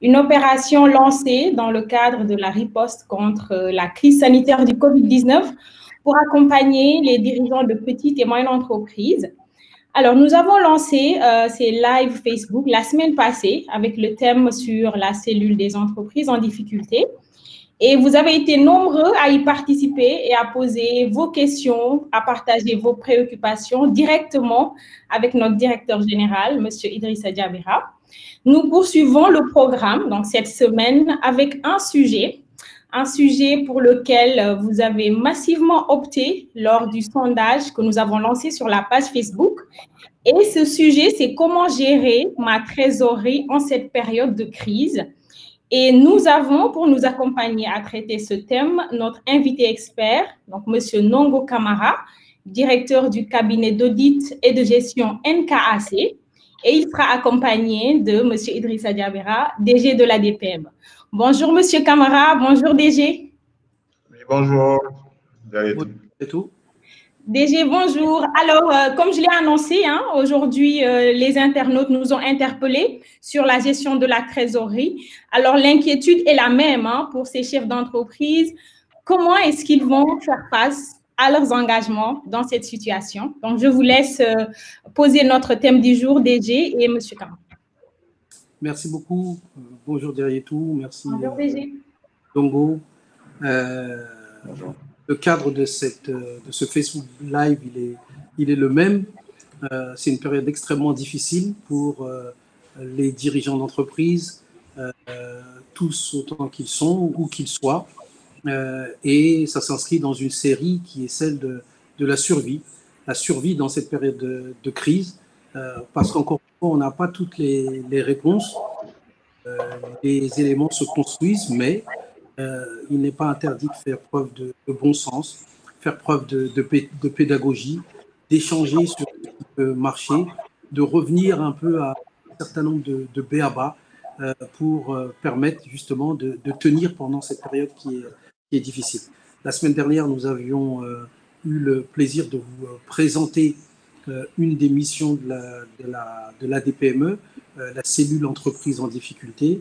une opération lancée dans le cadre de la riposte contre la crise sanitaire du Covid-19 pour accompagner les dirigeants de petites et moyennes entreprises. Alors, nous avons lancé ces lives Facebook la semaine passée avec le thème sur la cellule des entreprises en difficulté. Et vous avez été nombreux à y participer et à poser vos questions, à partager vos préoccupations directement avec notre directeur général, M. Idrissa Diabira. Nous poursuivons le programme donc cette semaine avec un sujet pour lequel vous avez massivement opté lors du sondage que nous avons lancé sur la page Facebook. Et ce sujet, c'est comment gérer ma trésorerie en cette période de crise. Et nous avons, pour nous accompagner à traiter ce thème, notre invité expert, donc M. Nongo Kamara, directeur du cabinet d'audit et de gestion NKAC, et il sera accompagné de M. Idrissa Diabira, DG de la DPM. Bonjour M. Kamara, bonjour DG. Oui, bonjour. Et tout. DG, bonjour. Alors, comme je l'ai annoncé, aujourd'hui, les internautes nous ont interpellés sur la gestion de la trésorerie. Alors, l'inquiétude est la même pour ces chefs d'entreprise. Comment est-ce qu'ils vont faire face à leurs engagements dans cette situation? Donc, je vous laisse poser notre thème du jour, DG et M. Kamara. Merci beaucoup. Bonjour derrière tout. Merci. Bonjour DG. Dongo. Le cadre de ce Facebook Live, il est le même. C'est une période extrêmement difficile pour les dirigeants d'entreprise, tous autant qu'ils sont, où qu'ils soient. Et ça s'inscrit dans une série qui est celle de la survie dans cette période de crise, parce qu'encore une fois, on n'a pas toutes les réponses. Les éléments se construisent, mais il n'est pas interdit de faire preuve de bon sens, faire preuve de pédagogie, d'échanger sur ce qui peut marcher, de revenir un peu à un certain nombre de b.a.-ba pour permettre justement de tenir pendant cette période qui est difficile. La semaine dernière, nous avions eu le plaisir de vous présenter une des missions de la DPME, la cellule entreprise en difficulté,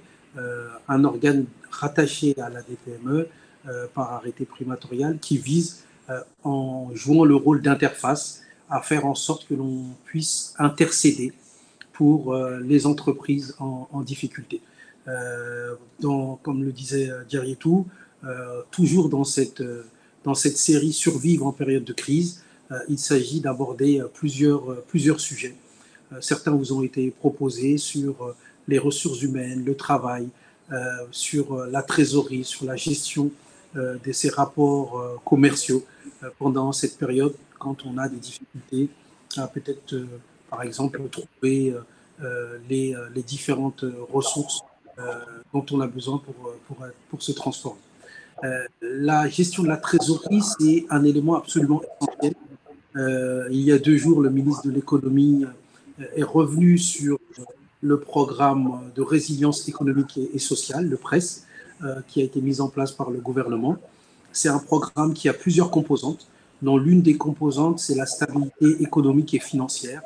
un organe rattaché à la DPME par arrêté primatorial qui vise, en jouant le rôle d'interface, à faire en sorte que l'on puisse intercéder pour les entreprises en difficulté. Comme le disait Diarietou, toujours dans cette série Survivre en période de crise, il s'agit d'aborder plusieurs sujets. Certains vous ont été proposés sur les ressources humaines, le travail, sur la trésorerie, sur la gestion de ces rapports commerciaux pendant cette période, quand on a des difficultés à peut-être, par exemple, trouver les différentes ressources dont on a besoin pour se transformer. La gestion de la trésorerie, c'est un élément absolument essentiel. Il y a 2 jours, le ministre de l'économie est revenu sur le programme de résilience économique et sociale, le PRESS, qui a été mis en place par le gouvernement. C'est un programme qui a plusieurs composantes, dont l'une des composantes, c'est la stabilité économique et financière,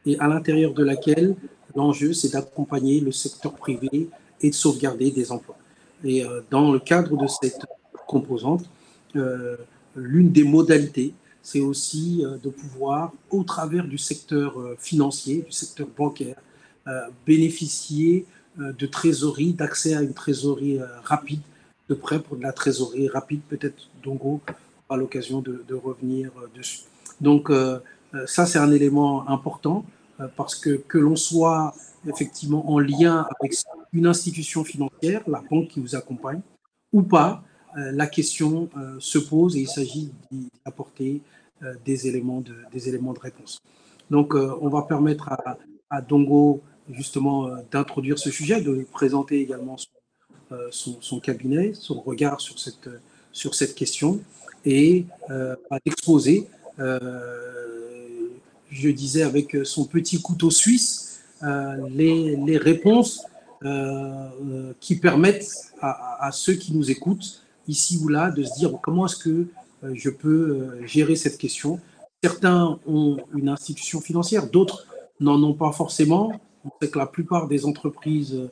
et à l'intérieur de laquelle l'enjeu, c'est d'accompagner le secteur privé et de sauvegarder des emplois. Et dans le cadre de cette composante, l'une des modalités, c'est aussi de pouvoir, au travers du secteur financier, du secteur bancaire, bénéficier de trésorerie, d'accès à une trésorerie rapide, de prêt pour de la trésorerie rapide. Peut-être Dongo aura l'occasion de revenir dessus. Donc ça, c'est un élément important parce que l'on soit effectivement en lien avec une institution financière, la banque qui vous accompagne, ou pas, la question se pose et il s'agit d'y apporter des éléments de réponse. Donc, on va permettre à Dongo justement d'introduire ce sujet, de présenter également son cabinet, son regard sur cette question et d'exposer, je disais avec son petit couteau suisse, les réponses qui permettent à ceux qui nous écoutent ici ou là de se dire comment est-ce que je peux gérer cette question. Certains ont une institution financière, d'autres n'en ont pas forcément. On sait que la plupart des entreprises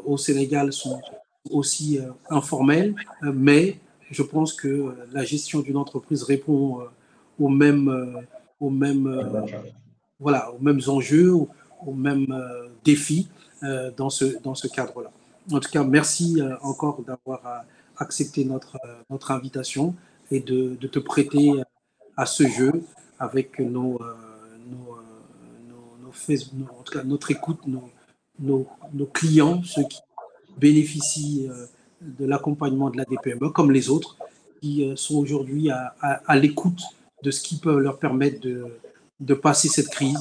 au Sénégal sont aussi informelles, mais je pense que la gestion d'une entreprise répond aux mêmes enjeux, aux mêmes défis dans ce cadre-là. En tout cas, merci encore d'avoir accepté notre invitation et de te prêter à ce jeu avec en tout cas, notre écoute, nos clients, ceux qui bénéficient de l'accompagnement de la DPME, comme les autres, qui sont aujourd'hui à l'écoute de ce qui peut leur permettre de passer cette crise,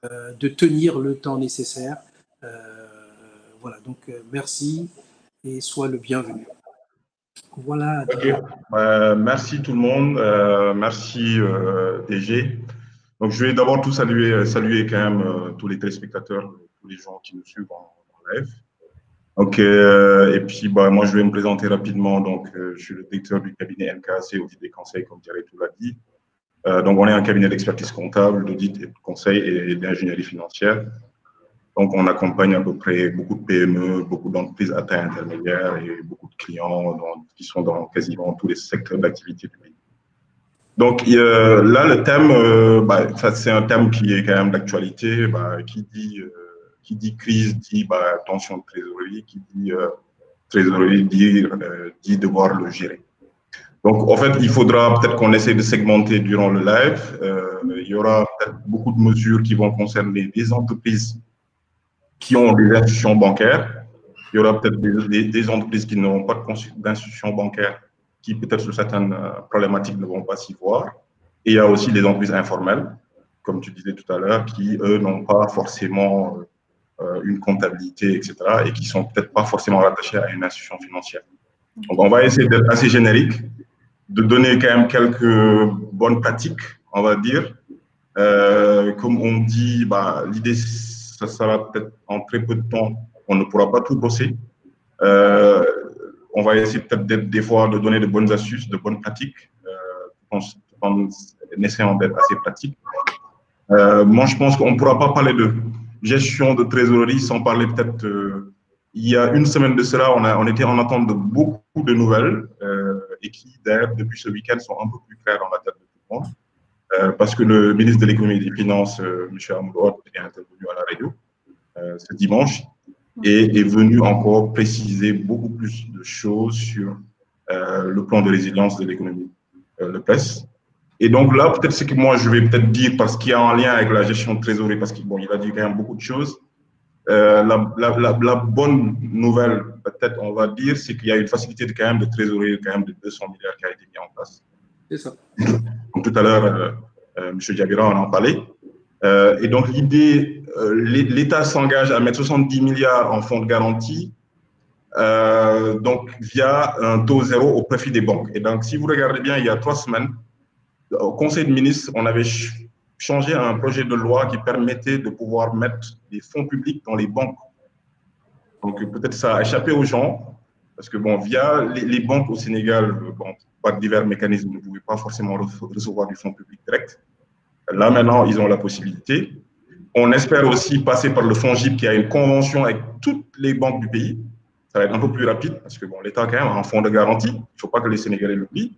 de tenir le temps nécessaire. Voilà, donc merci et sois le bienvenu. Voilà. Okay. Merci tout le monde, merci DG. Donc je vais d'abord tout saluer quand même tous les téléspectateurs, tous les gens qui nous suivent en live. Donc, et puis moi je vais me présenter rapidement. Donc je suis le directeur du cabinet MKAC Audit et Conseil, comme Thierry tout l'a dit. Donc on est un cabinet d'expertise comptable, d'audit et de conseil et d'ingénierie financière. Donc, on accompagne à peu près beaucoup de PME, beaucoup d'entreprises à taille intermédiaire et beaucoup de clients qui sont dans quasiment tous les secteurs d'activité du pays. Donc, là, le thème, c'est un thème qui est quand même d'actualité. Qui dit crise dit tension de trésorerie, qui dit trésorerie dit devoir le gérer. Donc, en fait, il faudra peut-être qu'on essaie de segmenter durant le live. Il y aura peut-être beaucoup de mesures qui vont concerner les entreprises qui ont des institutions bancaires. Il y aura peut-être des entreprises qui n'ont pas d'institutions bancaires, qui peut-être sur certaines problématiques ne vont pas s'y voir. Et il y a aussi les entreprises informelles, comme tu disais tout à l'heure, qui, eux, n'ont pas forcément une comptabilité, etc., et qui ne sont peut-être pas forcément rattachés à une institution financière. Donc, on va essayer d'être assez générique, de donner quand même quelques bonnes pratiques, on va dire. Comme on dit, l'idée, ça sera peut-être en très peu de temps, on ne pourra pas tout bosser. On va essayer peut-être des fois de donner de bonnes astuces, de bonnes pratiques, en essayant d'être assez pratique. Moi, je pense qu'on ne pourra pas parler de gestion de trésorerie sans parler peut-être… il y a une semaine de cela, on était en attente de beaucoup de nouvelles et qui, d'ailleurs, depuis ce week-end, sont un peu plus claires dans la tête de tout le monde. Parce que le ministre de l'économie et des finances, M. Amadou, est intervenu à la radio ce dimanche et est venu encore préciser beaucoup plus de choses sur le plan de résilience de l'économie, le PES. Et donc là, peut-être ce que moi je vais peut-être dire, parce qu'il y a un lien avec la gestion de trésorerie, parce qu'il a dit quand même beaucoup de choses. La bonne nouvelle, peut-être on va dire, c'est qu'il y a une facilité quand même de trésorerie quand même de 200 milliards qui a été mise en place. C'est ça. Donc, tout à l'heure, M. Diabira en parlait. Et donc, l'idée, l'État s'engage à mettre 70 milliards en fonds de garantie, donc via un taux zéro au profit des banques. Et donc, si vous regardez bien, il y a 3 semaines, au Conseil de ministres, on avait changé un projet de loi qui permettait de pouvoir mettre des fonds publics dans les banques. Donc, peut-être ça a échappé aux gens, parce que, via les banques au Sénégal, par divers mécanismes, ne pouvaient pas forcément recevoir du fonds public direct. Là, maintenant, ils ont la possibilité. On espère aussi passer par le FONGIP qui a une convention avec toutes les banques du pays. Ça va être un peu plus rapide parce que l'État, quand même, a un fonds de garantie. Il ne faut pas que les Sénégalais l'oublient,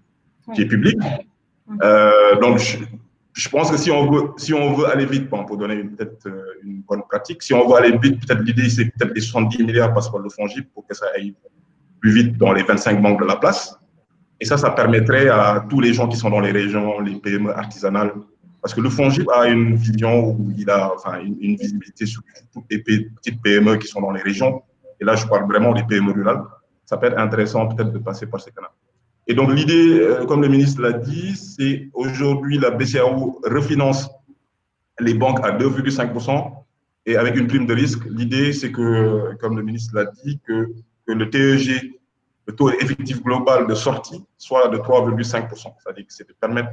qui est public. Donc, je pense que si on veut aller vite, pour donner peut-être une bonne pratique, si on veut aller vite, peut-être l'idée, c'est peut-être les 70 milliards passent par le FONGIP pour que ça aille plus vite dans les 25 banques de la place. Et ça permettrait à tous les gens qui sont dans les régions, les PME artisanales, parce que le FONGIP a une vision où il a une visibilité sur toutes les petites PME qui sont dans les régions. Et là, je parle vraiment des PME rurales. Ça peut être intéressant peut-être de passer par ces canaux. Et donc, l'idée, comme le ministre l'a dit, c'est aujourd'hui, la BCEAO refinance les banques à 2,5% et avec une prime de risque. L'idée, c'est que, comme le ministre l'a dit, que le TEG, le taux effectif global de sortie, soit de 3,5%. C'est-à-dire que c'est de permettre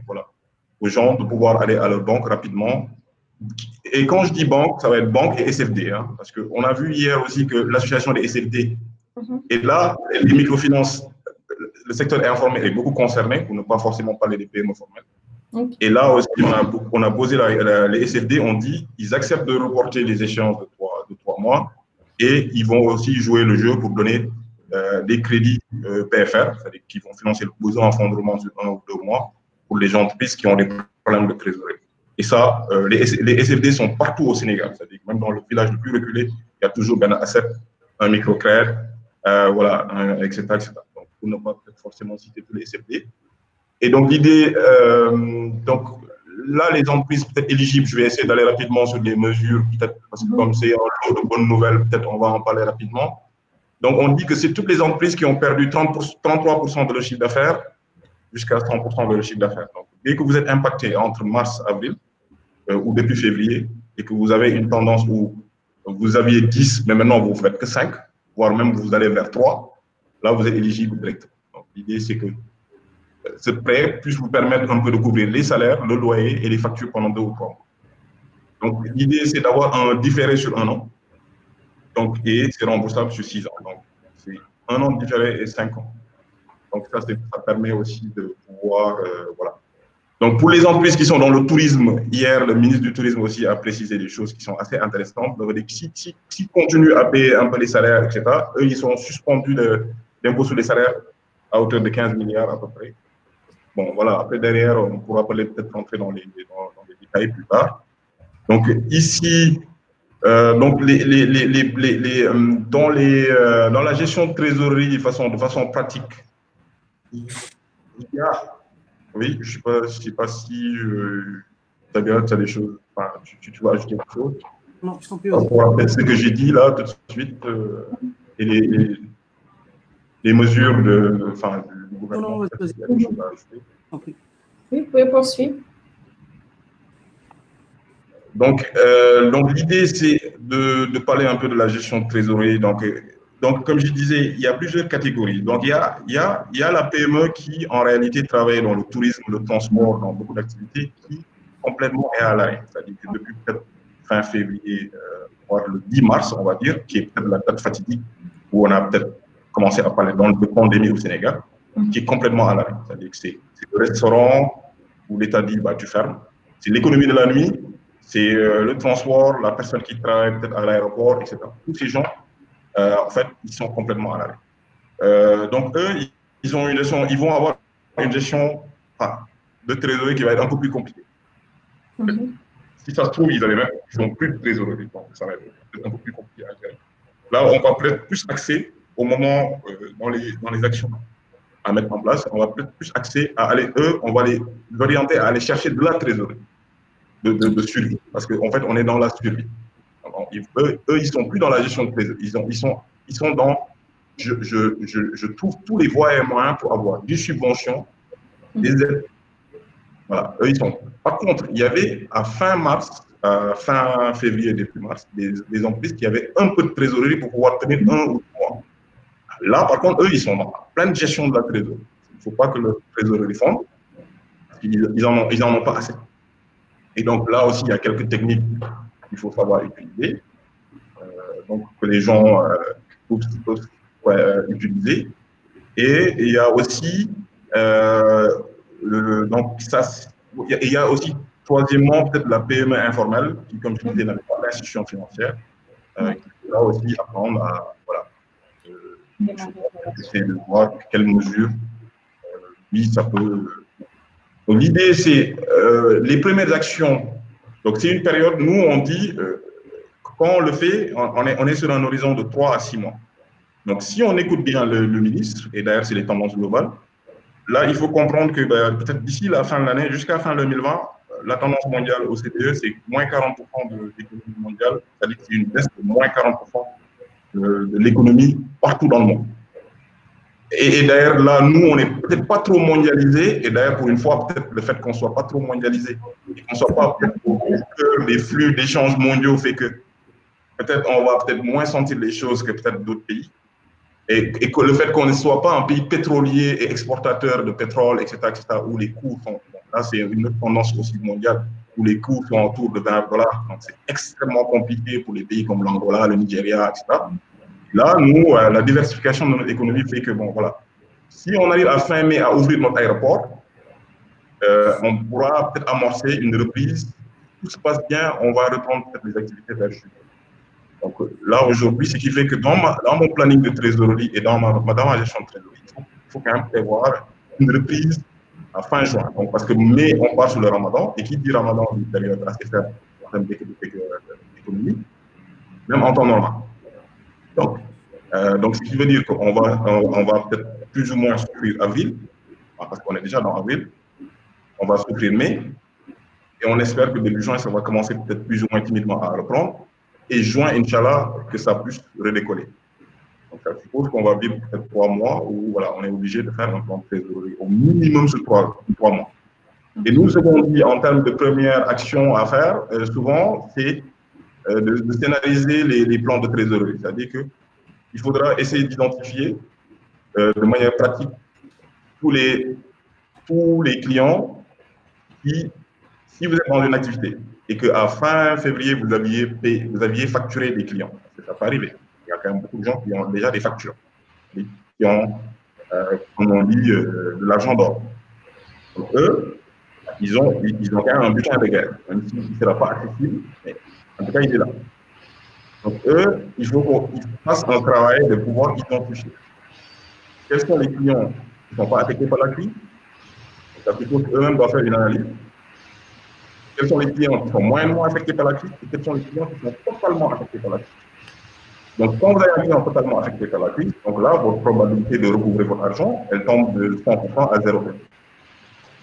aux gens de pouvoir aller à leur banque rapidement. Et quand je dis banque, ça va être banque et SFD. Parce qu'on a vu hier aussi que l'association des SFD est là, les microfinances, le secteur informel est beaucoup concerné, pour ne pas forcément parler des PME formelles. Okay. Et là aussi, on a posé les SFD, on dit ils acceptent de reporter les échéances de 3 mois, et ils vont aussi jouer le jeu pour donner des crédits PFR, c'est-à-dire qui vont financer le besoin en fonds de roulement sur 1 ou 2 mois pour les entreprises qui ont des problèmes de trésorerie. Et ça, les SFD sont partout au Sénégal, c'est-à-dire même dans le village le plus reculé, il y a toujours Ben Asset, un microcrédit, voilà, etc., etc. Donc, pour ne pas forcément citer tous les SFD. Et donc, l'idée, donc là, les entreprises peut-être éligibles, je vais essayer d'aller rapidement sur des mesures, peut-être, parce que comme c'est un lot de bonnes nouvelles, peut-être on va en parler rapidement. Donc, on dit que c'est toutes les entreprises qui ont perdu 33% de leur chiffre d'affaires jusqu'à 100% de leur chiffre d'affaires. Donc, dès que vous êtes impacté entre mars et avril, ou depuis février, et que vous avez une tendance où vous aviez 10, mais maintenant vous ne faites que 5, voire même vous allez vers 3, là, vous êtes éligible directement. Donc, l'idée, c'est que ce prêt puisse vous permettre un peu de couvrir les salaires, le loyer et les factures pendant 2 ou 3 mois. Donc, l'idée, c'est d'avoir un différé sur 1 an. Donc, et c'est remboursable sur 6 ans. Donc, c'est 1 an de différé et 5 ans. Donc, ça permet aussi de pouvoir, voilà. Donc, pour les entreprises qui sont dans le tourisme, hier, le ministre du Tourisme aussi a précisé des choses qui sont assez intéressantes. Donc, s'ils continuent à payer un peu les salaires, etc., eux, ils sont suspendus d'impôts sur les salaires à hauteur de 15 milliards à peu près. Bon, voilà, après, derrière, on pourra peut-être rentrer dans les détails plus tard. Donc, ici, donc dans la gestion de trésorerie de façon pratique, il y a, oui, je ne sais pas si tu as des choses, enfin, tu vas ajouter quelque chose. Non, je t'en prie. Pour rappeler ce que j'ai dit là tout de suite et les mesures du gouvernement. Non, vas-y. Oui, vous pouvez poursuivre. Donc l'idée, c'est de parler un peu de la gestion de trésorerie. Donc, comme je disais, il y a plusieurs catégories. Donc, il y a la PME qui, en réalité, travaille dans le tourisme, le transport, dans beaucoup d'activités, qui complètement est à l'arrêt. C'est-à-dire que depuis peut-être fin février, voire le 10 mars, on va dire, qui est peut-être la date fatidique, où on a peut-être commencé à parler de pandémie au Sénégal, qui est complètement à l'arrêt. C'est-à-dire que c'est le restaurant où l'État dit, bah, tu fermes. C'est l'économie de la nuit, c'est le transport, la personne qui travaille peut-être à l'aéroport, etc. Tous ces gens, en fait, ils sont complètement à l'arrêt. Donc, eux, ils vont avoir une gestion de trésorerie qui va être un peu plus compliquée. Si ça se trouve, ils n'ont plus de trésorerie. Donc, ça va être un peu plus compliqué à gérer. Là, on va peut-être plus axer au moment dans les actions à mettre en place. On va peut-être plus axer à aller, on va les orienter à aller chercher de la trésorerie, de survie. Parce qu'en fait, on est dans la survie. Alors, eux, ils ne sont plus dans la gestion de trésorerie. Ils sont dans je trouve tous les voies et moyens pour avoir des subventions, des aides. Voilà, eux, ils sont. Par contre, il y avait à fin mars, fin février, début mars, des entreprises qui avaient un peu de trésorerie pour pouvoir tenir 1 ou 2 mois. Là, par contre, eux, ils sont dans pleine gestion de la trésorerie. Il ne faut pas que le trésorerie fonde. Ils en ont pas assez. Et donc, là aussi, il y a quelques techniques qu'il faut savoir utiliser. Donc, que les gens peuvent utiliser. Et il y a aussi, donc ça, il y a aussi, troisièmement, peut-être la PME informelle, qui, comme je disais, n'avait pas l'institution financière, qui va aussi apprendre à, voilà, essayer de voir quelles mesures, oui, ça peut. Donc, l'idée, c'est les premières actions. Donc, c'est une période, nous, on dit, quand on le fait, on est sur un horizon de 3 à 6 mois. Donc, si on écoute bien le ministre, et d'ailleurs, c'est les tendances globales, là, il faut comprendre que peut-être d'ici la fin de l'année, jusqu'à fin 2020, la tendance mondiale au CDE, c'est moins 40% de l'économie mondiale, c'est-à-dire que c'est une baisse de moins 40% de l'économie partout dans le monde. Et d'ailleurs, là, nous, on n'est peut-être pas trop mondialisé. Et d'ailleurs, pour une fois, peut-être le fait qu'on ne soit pas trop mondialisé et qu'on ne soit pas que les flux d'échanges mondiaux fait que peut-être on va peut-être moins sentir les choses que peut-être d'autres pays. Et que le fait qu'on ne soit pas un pays pétrolier et exportateur de pétrole, etc., où les coûts sont. Là, c'est une autre tendance aussi mondiale, où les coûts sont autour de $20. Donc, c'est extrêmement compliqué pour les pays comme l'Angola, le Nigeria, etc. Là, nous, la diversification de notre économie fait que, bon, voilà, si on arrive à fin mai à ouvrir notre aéroport, on pourra peut-être amorcer une reprise. Tout se passe bien, on va reprendre peut-être les activités vers juillet. Donc là, aujourd'hui, ce qui fait que dans mon planning de trésorerie et dans ma gestion de trésorerie, il faut quand même prévoir une reprise à fin juin. Donc, parce que mai, on part sur le ramadan, et qui dit ramadan, une période assez faible en termes d'économie, même en temps normal. Donc, ce qui veut dire qu'on va peut-être plus ou moins souffrir avril, parce qu'on est déjà dans avril, on va souffrir mai, et on espère que début juin, ça va commencer peut-être plus ou moins timidement à reprendre, et juin, Inch'Allah, que ça puisse redécoller. Donc, ça suppose qu'on va vivre peut-être 3 mois où voilà, on est obligé de faire un plan de trésorerie au minimum sur 3 mois. Et nous, ce qu'on dit en termes de première action à faire, souvent, c'est de scénariser les plans de trésorerie. C'est-à-dire qu'il faudra essayer d'identifier de manière pratique tous les clients qui, si vous êtes dans une activité et qu'à fin février, vous aviez facturé des clients, parce que ça peut arriver. Il y a quand même beaucoup de gens qui ont déjà des factures, qui ont, comme on dit, de l'argent d'or. Donc, eux, ils ont quand même un butin de guerre, même s'il ne sera pas accessible, mais en tout cas, il est là. Donc, eux, il faut qu'ils fassent un travail de pouvoir identifier quels sont les clients qui ne sont pas affectés par la crise. Ça suppose qu'eux-mêmes doivent faire une analyse. Quels sont les clients qui sont moyennement affectés par la crise et quels sont les clients qui sont totalement affectés par la crise. Donc, quand vous avez un client totalement affecté par la crise, donc là, votre probabilité de recouvrer votre argent, elle tombe de 100% à 0%.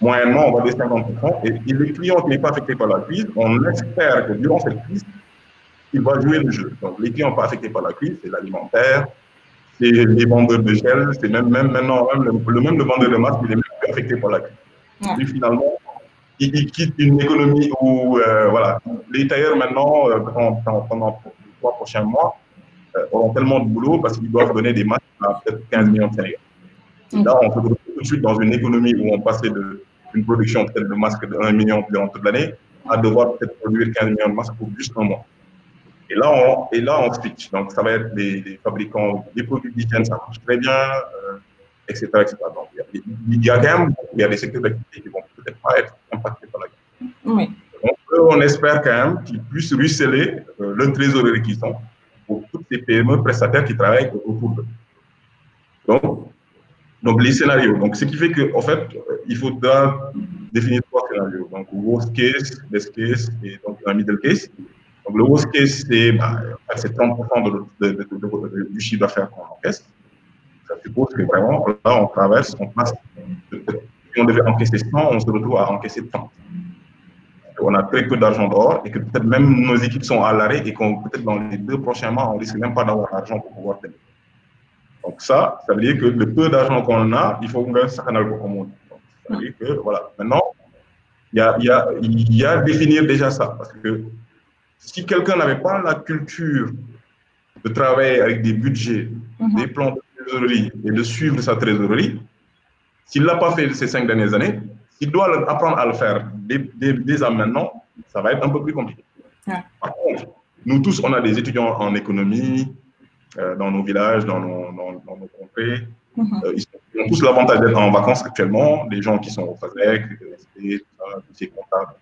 Moyennement, on va dire 50%. Et les clients qui n'est pas affectés par la crise, on espère que durant cette crise, il va jouer le jeu. Donc, les clients pas affectés par la crise, c'est l'alimentaire, c'est les vendeurs de gel, c'est même maintenant, le vendeur de masques, il est même plus affecté par la crise. Ouais. Lui, finalement, il quitte une économie où, voilà, les tailleurs maintenant, pendant 3 prochains mois, auront tellement de boulot parce qu'ils doivent donner des masques à peut-être 15 millions de Sénégalais. Là, on se retrouve tout de suite dans une économie où on passait d'une production peut-être de masques de 1 million durant toute l'année à devoir peut-être produire 15 millions de masques pour juste un mois. Et là, on switch. Donc, ça va être des fabricants, des produits d'hygiène, ça marche très bien, etc., etc. Donc, il y a quand même des secteurs d'activité qui ne vont peut-être pas être impactés par la crise. Oui. Donc, on espère quand même qu'ils puissent ruisseler le trésorerie qu'ils ont pour toutes ces PME prestataires qui travaillent autour d'eux. Donc, les scénarios. Donc, ce qui fait qu'en fait, il faudra définir 3 scénarios. Donc, worst case, best case et donc un middle case. Donc, le worst case, c'est 30% du chiffre d'affaires qu'on encaisse. Ça suppose que vraiment, là, on traverse, on passe. Si on devait encaisser 100, on se retrouve à encaisser 30. On a très peu d'argent dehors et que peut-être même nos équipes sont à l'arrêt et qu'on peut-être dans les 2 prochains mois, on ne risque même pas d'avoir l'argent pour pouvoir tenir. Donc ça veut dire que le peu d'argent qu'on a, il faut qu'on ça canal pour commander. Ça veut dire que, voilà, maintenant, il y a à définir déjà ça. Parce que si quelqu'un n'avait pas la culture de travailler avec des budgets, des plans de trésorerie et de suivre sa trésorerie, s'il ne l'a pas fait ces 5 dernières années, s'il doit apprendre à le faire dès à maintenant, ça va être un peu plus compliqué. Ouais. Par contre, nous tous, on a des étudiants en économie, dans nos villages, dans nos contrées. Ils ont tous l'avantage d'être en vacances actuellement, des gens qui sont au FASEC, tous ces comptables.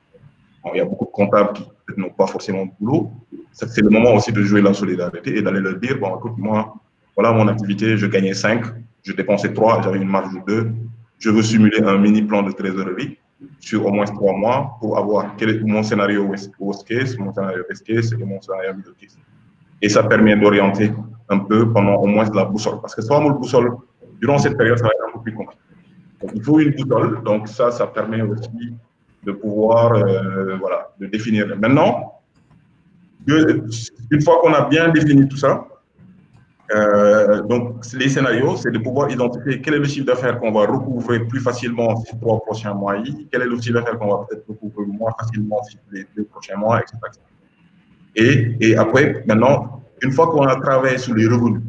Bon, il y a beaucoup de comptables qui n'ont pas forcément de boulot. C'est le moment aussi de jouer la solidarité et d'aller leur dire, bon, écoute, moi, voilà mon activité, je gagnais 5, je dépensais 3, j'avais une marge de 2. Je veux simuler un mini plan de trésorerie sur au moins 3 mois pour avoir quel est mon scénario worst case, mon scénario best case et mon scénario middle case. Et ça permet d'orienter un peu pendant au moins de la boussole. Parce que sans la boussole, durant cette période, ça va être un peu plus compliqué. Donc, il faut une boussole. Donc, ça permet aussi de pouvoir, voilà, de définir. Maintenant, une fois qu'on a bien défini tout ça, donc les scénarios, c'est de pouvoir identifier quel est le chiffre d'affaires qu'on va recouvrer plus facilement ces 3 prochains mois, quel est le chiffre d'affaires qu'on va peut-être recouvrer moins facilement ces 2 prochains mois, etc. Et après, maintenant, une fois qu'on a travaillé sur les revenus,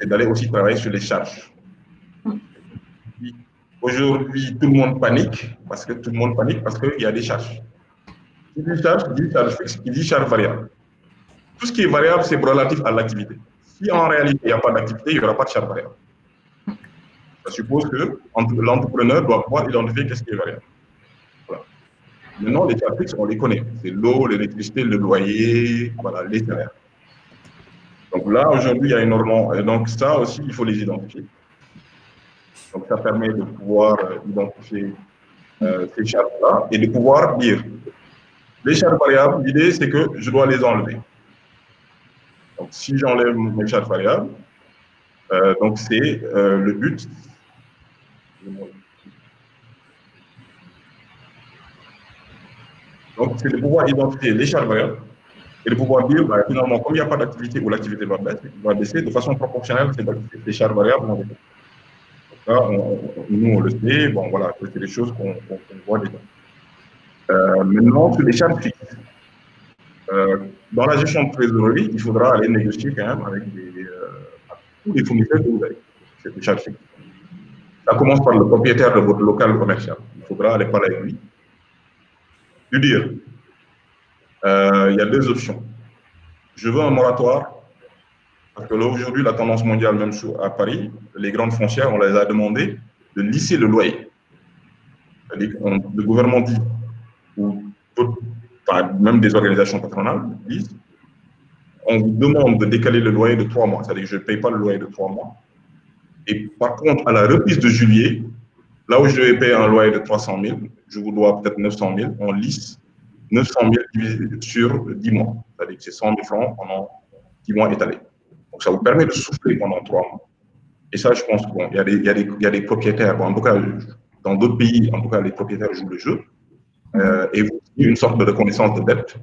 c'est d'aller aussi travailler sur les charges. Aujourd'hui, tout le monde panique parce qu'il y a des charges. Qui dit charge fixe, qui dit charge variable. Tout ce qui est variable, c'est relatif à l'activité. Si en réalité, il n'y a pas d'activité, il n'y aura pas de charge variable. Ça suppose que l'entrepreneur doit pouvoir identifier qu'est-ce qui est variable. Voilà. Maintenant, les charges fixes, on les connaît. C'est l'eau, l'électricité, le loyer, voilà, les salaires. Donc là, aujourd'hui, il y a énormément. Et donc ça aussi, il faut les identifier. Donc ça permet de pouvoir identifier ces charges-là et de pouvoir dire les charges variables, l'idée c'est que je dois les enlever. Donc si j'enlève mes charges variables, donc c'est le but. Donc c'est de pouvoir identifier les charges variables et de pouvoir dire, bah, finalement, comme il n'y a pas d'activité ou l'activité va baisser, de façon proportionnelle, ces charges variables vont baisser. Là, nous, on le sait, bon, voilà, c'est des choses qu'on voit déjà. Maintenant, sur les charges fixes, dans la gestion de trésorerie, il faudra aller négocier quand même avec tous les fournisseurs que vous avez. C'est des charges fixes. Ça commence par le propriétaire de votre local commercial. Il faudra aller parler avec lui. Lui dire, il y a deux options. Je veux un moratoire. Parce que là, aujourd'hui, la tendance mondiale, même à Paris, les grandes foncières, on les a demandé de lisser le loyer. Le gouvernement dit, ou même des organisations patronales disent, on vous demande de décaler le loyer de 3 mois. C'est-à-dire que je ne paye pas le loyer de 3 mois. Et par contre, à la reprise de juillet, là où je vais payer un loyer de 300 000, je vous dois peut-être 900 000, on lisse 900 000 divisé sur 10 mois. C'est-à-dire que c'est 100 000 francs pendant 10 mois étalés. Donc, ça vous permet de souffler pendant 3 mois. Et ça, je pense qu'il y a des propriétaires, bon, en tout cas, dans d'autres pays, en tout cas, les propriétaires jouent le jeu, et vous avez une sorte de reconnaissance de dette,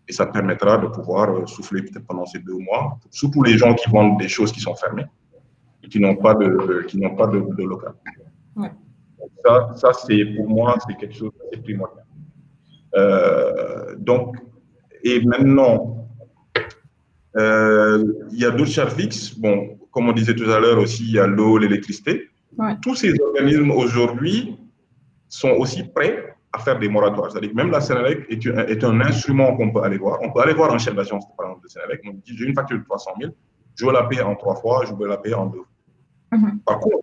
et ça permettra de pouvoir souffler peut-être pendant ces 2 mois, surtout les gens qui vendent des choses qui sont fermées et qui n'ont pas de local. Ouais. Ça c'est, pour moi, c'est quelque chose de primordial. Donc, et maintenant, il y a d'autres charges fixes. Bon, comme on disait tout à l'heure aussi, il y a l'eau, l'électricité. Ouais. Tous ces organismes aujourd'hui sont aussi prêts à faire des moratoires. C'est-à-dire que même la Sénélec est un instrument qu'on peut aller voir. On peut aller voir un chef d'agence, par exemple, de Sénélec. On dit, j'ai une facture de 300 000, je veux la payer en 3 fois, je veux la payer en 2 fois. Par contre,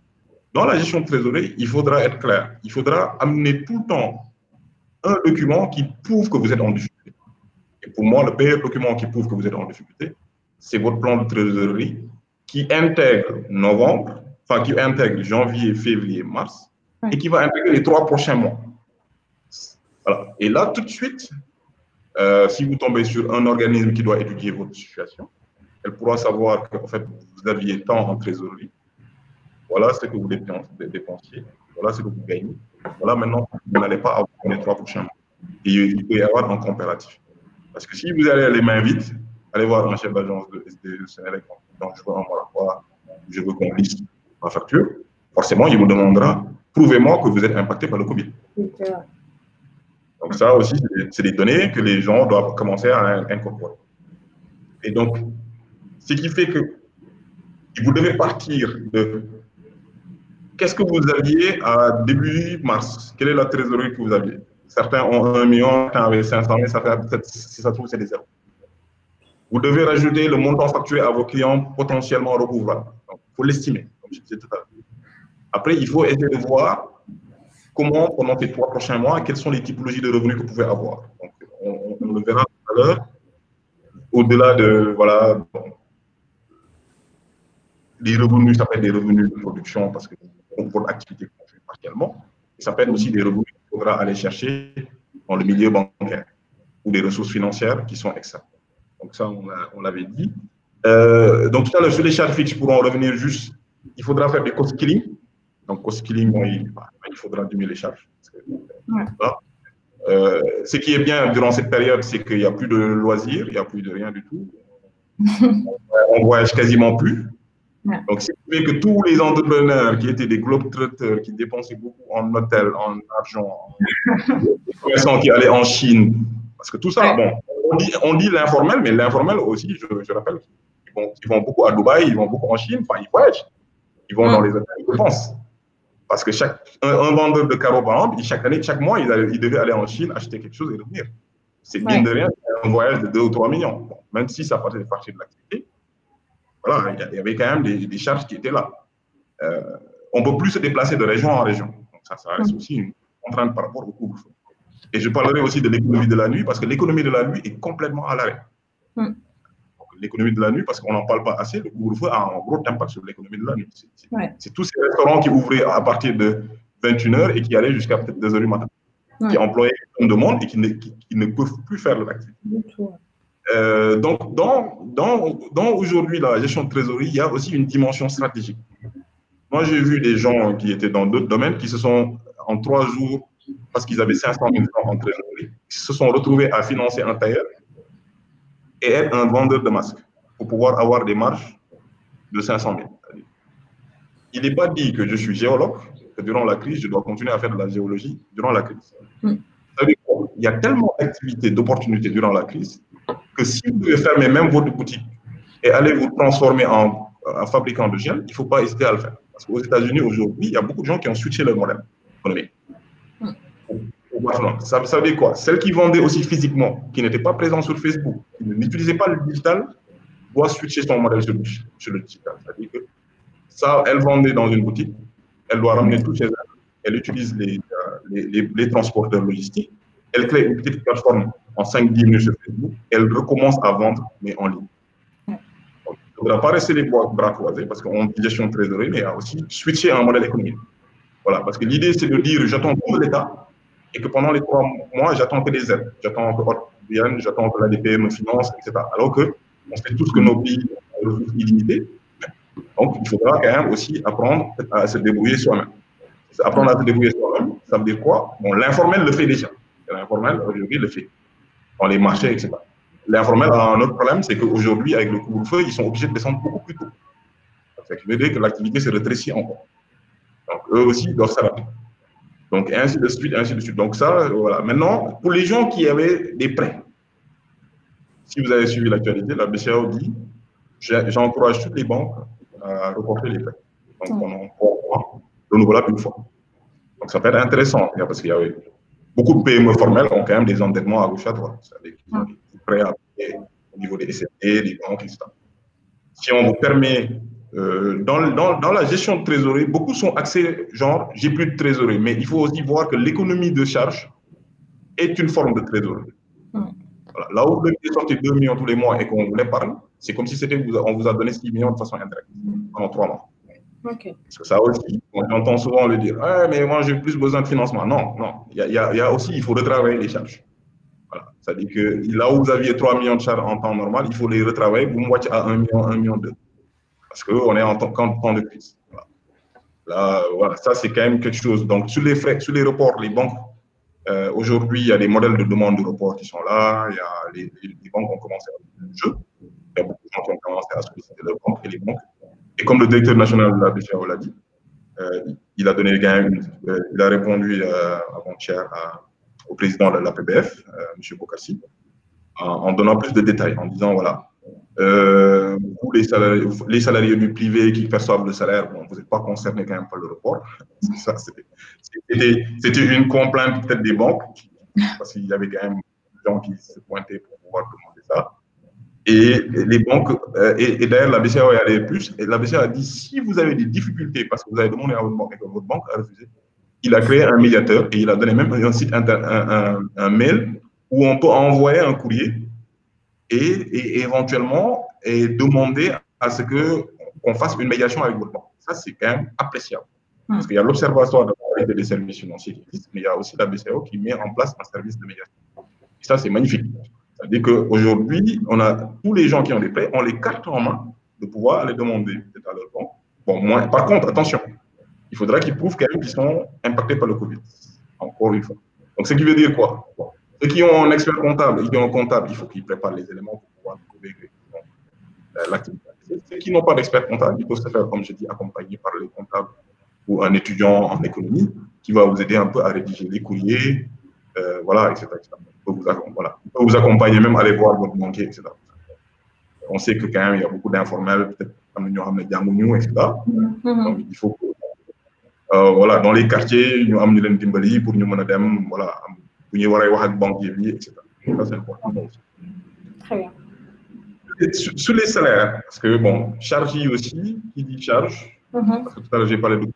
dans la gestion de trésorerie, il faudra être clair. Il faudra amener tout le temps un document qui prouve que vous êtes en difficulté. Et pour moi, le meilleur document qui prouve que vous êtes en difficulté, c'est votre plan de trésorerie qui intègre novembre, enfin qui intègre janvier, février, mars, et qui va intégrer les 3 prochains mois. Voilà. Et là, tout de suite, si vous tombez sur un organisme qui doit étudier votre situation, elle pourra savoir que en fait, vous aviez tant en trésorerie. Voilà ce que vous dépensiez, voilà ce que vous gagnez. Voilà maintenant, vous n'allez pas avoir les 3 prochains mois. Et il peut y avoir un comparatif. Parce que si vous allez les mains vides, allez voir un chef d'agence de Sénélec, donc je veux un moratoire, je veux qu'on lisse ma facture, forcément, il vous demandera, prouvez-moi que vous êtes impacté par le Covid. Donc ça aussi, c'est des données que les gens doivent commencer à incorporer. Et donc, ce qui fait que vous devez partir de qu'est-ce que vous aviez à début mars? Quelle est la trésorerie que vous aviez? Certains ont 1 million, certains avaient 500 000, certains, peut-être, si ça se trouve, c'est des zéros. Vous devez rajouter le montant facturé à vos clients potentiellement recouvrables. Il faut l'estimer, comme je disais tout à l'heure. Après, il faut essayer de voir comment, pendant ces 3 prochains mois, quelles sont les typologies de revenus que vous pouvez avoir. Donc, on le verra tout à l'heure. Au-delà de, voilà, bon, les revenus, ça peut être des revenus de production parce que votre activité fonctionne partiellement. Et ça peut être aussi des revenus qu'il faudra aller chercher dans le milieu bancaire ou des ressources financières qui sont externes. Donc ça, on l'avait dit. Donc tout à l'heure, sur les charges fixes, pour en revenir juste, il faudra faire des cost-killing. Donc cost-killing, bon, il faudra diminuer les charges. Voilà. Ce qui est bien durant cette période, c'est qu'il n'y a plus de loisirs, il n'y a plus de rien du tout. On ne voyage quasiment plus. Donc, ce qui fait que tous les entrepreneurs qui étaient des globetrotters, qui dépensaient beaucoup en hôtel, en argent, les commerçants qui allaient en Chine, parce que tout ça, bon, on dit l'informel, mais l'informel aussi, je rappelle, ils vont beaucoup à Dubaï, ils vont beaucoup en Chine, enfin, ils voyagent, ils vont dans les hôtels, ils dépensent. Parce que un vendeur de carreaux, par exemple, chaque mois, il devait aller en Chine, acheter quelque chose et revenir. C'est bien de rien, un voyage de 2 ou 3 millions. Bon, même si ça faisait partie de l'activité, voilà, il y avait quand même des charges qui étaient là. On ne peut plus se déplacer de région en région. Donc ça reste aussi une contrainte par rapport au couvre-feu. Et je parlerai aussi de l'économie de la nuit, parce que l'économie de la nuit est complètement à l'arrêt. L'économie de la nuit, parce qu'on n'en parle pas assez, le couvre-feu a un gros impact sur l'économie de la nuit. C'est tous ces restaurants qui ouvraient à partir de 21h et qui allaient jusqu'à peut-être 2h du matin, qui employaient une de monde et qui ne peuvent plus faire leur activité. Donc, dans aujourd'hui la gestion de trésorerie, il y a aussi une dimension stratégique. Moi, j'ai vu des gens qui étaient dans d'autres domaines qui se sont, en 3 jours, parce qu'ils avaient 500 000 francs en trésorerie, qui se sont retrouvés à financer un tailleur et être un vendeur de masques pour pouvoir avoir des marges de 500 000. Il n'est pas dit que je suis géologue, que durant la crise, je dois continuer à faire de la géologie durant la crise. Il y a tellement d'activités, d'opportunités durant la crise, que si vous devez fermer même votre boutique et aller vous transformer en fabricant de gel, il ne faut pas hésiter à le faire. Parce qu'aux États-Unis, aujourd'hui, il y a beaucoup de gens qui ont switché leur modèle économique. Ça veut dire quoi? Celles qui vendaient aussi physiquement, qui n'étaient pas présentes sur Facebook, qui n'utilisaient pas le digital, doivent switcher son modèle sur le digital. C'est-à-dire que ça, elle vendait dans une boutique, elle doit ramener tout chez elle, elle utilise les transporteurs logistiques, elle crée une petite plateforme en 5-10 minutes sur Facebook, elle recommence à vendre, mais en ligne. Donc, il ne faudra pas rester les bras croisés, parce qu'on dit gestion de trésorerie, mais il y a aussi switcher un modèle économique. Voilà, parce que l'idée, c'est de dire, j'attends tout l'État, et que pendant les 3 mois, j'attends que des aides. J'attends que l'OTAN, j'attends que la DPE me finance, etc. Alors qu'on sait tous que nos pays ont des ressources illimitées. Donc, il faudra quand même aussi apprendre à se débrouiller soi-même. Apprendre à se débrouiller soi-même, ça veut dire quoi? Bon, l'informel le fait déjà. L'informel, aujourd'hui, le fait. Dans les marchés, etc. L'informel a un autre problème, c'est qu'aujourd'hui, avec le couvre-feu, ils sont obligés de descendre beaucoup plus tôt. Ça veut dire que l'activité se rétrécit encore. Donc, eux aussi, ils doivent s'adapter. Donc, ainsi de suite, ainsi de suite. Donc, ça, voilà. Maintenant, pour les gens qui avaient des prêts, si vous avez suivi l'actualité, la BCEAO dit, j'encourage toutes les banques à reporter les prêts. Donc, pendant 3 mois, renouvelable une fois. Donc, ça peut être intéressant, parce qu'il y avait beaucoup de PME formels ont quand même des endettements à gauche à droite. C'est-à-dire qu'ils ont des prêts à payer au niveau des SFT, des banques, etc. Si on vous permet, dans la gestion de trésorerie, beaucoup sont axés, genre, j'ai plus de trésorerie, mais il faut aussi voir que l'économie de charge est une forme de trésorerie. Voilà. Là où vous devez sortir 2 millions tous les mois et qu'on vous l'épargne, c'est comme si on vous a donné 6 millions de façon indirecte pendant 3 mois. Parce que ça aussi, j'entends souvent le dire, ah, mais moi j'ai plus besoin de financement. Non, non. Il y a aussi, il faut retravailler les charges. Voilà. C'est-à-dire que là où vous aviez 3 millions de charges en temps normal, il faut les retravailler, vous moitié à 1 million, 1 million 2. Parce qu'on est en temps de crise. Voilà. Là, voilà, ça c'est quand même quelque chose. Donc, sur les frais, sur les reports, les banques, aujourd'hui, il y a des modèles de demande de report qui sont là. Il y a les banques ont commencé à faire le jeu. Il y a beaucoup de gens qui ont commencé à solliciter leurs banques et les banques. Et comme le directeur national de la BCEAO l'a dit, il a donné il a répondu avant-hier au président de la PBF, M. Bokassi, en donnant plus de détails, en disant voilà, vous, les salariés du privé qui perçoivent le salaire, bon, vous n'êtes pas concernés quand même par le report. C'était une complainte peut-être des banques, parce qu'il y avait quand même des gens qui se pointaient pour pouvoir demander ça. Et les banques, et d'ailleurs la BCEAO est allée plus, et la BCEAO a dit si vous avez des difficultés parce que vous avez demandé à votre banque et que votre banque a refusé, il a créé un médiateur et il a donné même un site un mail où on peut envoyer un courrier et éventuellement demander à ce qu'on fasse une médiation avec votre banque. Ça, c'est quand même appréciable. Parce qu'il y a l'Observatoire de la qualité des services financiers qui existe, mais il y a aussi la BCEAO qui met en place un service de médiation. Et ça, c'est magnifique. C'est-à-dire qu'aujourd'hui, on a tous les gens qui ont des prêts, on les carte en main de pouvoir aller demander peut-être à leur banque. Bon, par contre, attention, il faudra qu'ils prouvent quand même qu'ils sont impactés par le Covid. Encore une fois. Donc, ce qui veut dire quoi? Ceux qui ont un expert comptable, il faut qu'ils préparent les éléments pour pouvoir prouver l'activité. Ceux qui n'ont pas d'expert comptable, ils peuvent se faire, comme je dis, accompagner par les comptables ou un étudiant en économie qui va vous aider un peu à rédiger les courriers, voilà, etc. Il peut vous accompagner, même aller voir votre banquier, etc. On sait que quand même, il y a beaucoup d'informels, peut-être etc. Donc, il faut que, voilà, dans les quartiers, nous avons des timbali pour nous mener, voilà, pour nous voir avec banquier, etc. Ça, c'est important aussi. Très bien. Sur les salaires, parce que, bon, charge aussi, qui dit charge, parce que tout à l'heure, j'ai parlé de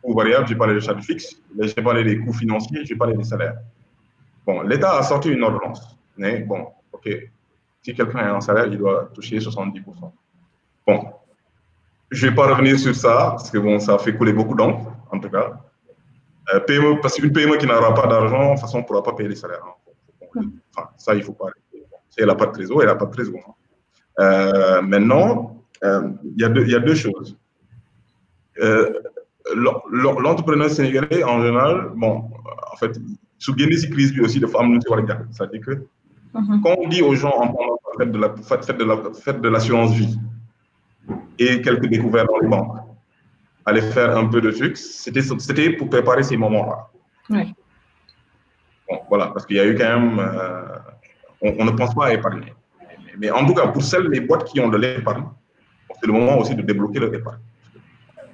coûts variables, j'ai parlé de charges fixes, là, j'ai parlé des coûts financiers, j'ai parlé des salaires. bon, l'État a sorti une ordonnance. Mais bon, OK, si quelqu'un a un salaire, il doit toucher 70%. Bon, je ne vais pas revenir sur ça, parce que bon, ça fait couler beaucoup d'encre, en tout cas. PME, parce qu'une PME qui n'aura pas d'argent, de toute façon, ne pourra pas payer les salaires. Hein. Enfin, ça, il ne faut pas arrêter. Si elle n'a pas de trésor, elle n'a pas de trésor. Hein. Maintenant, il y a deux choses. L'entrepreneur sénégalais, en général, bon, en fait, sous cette crise lui aussi de femmes, c'est-à-dire que quand on dit aux gens en parlant faites de l'assurance vie et quelques découvertes dans les banques, aller faire un peu de trucs, c'était pour préparer ces moments-là. Oui. Bon, voilà, parce qu'il y a eu quand même, on ne pense pas à épargner. Mais en tout cas, pour les boîtes qui ont de l'épargne, c'est le moment aussi de débloquer leur épargne.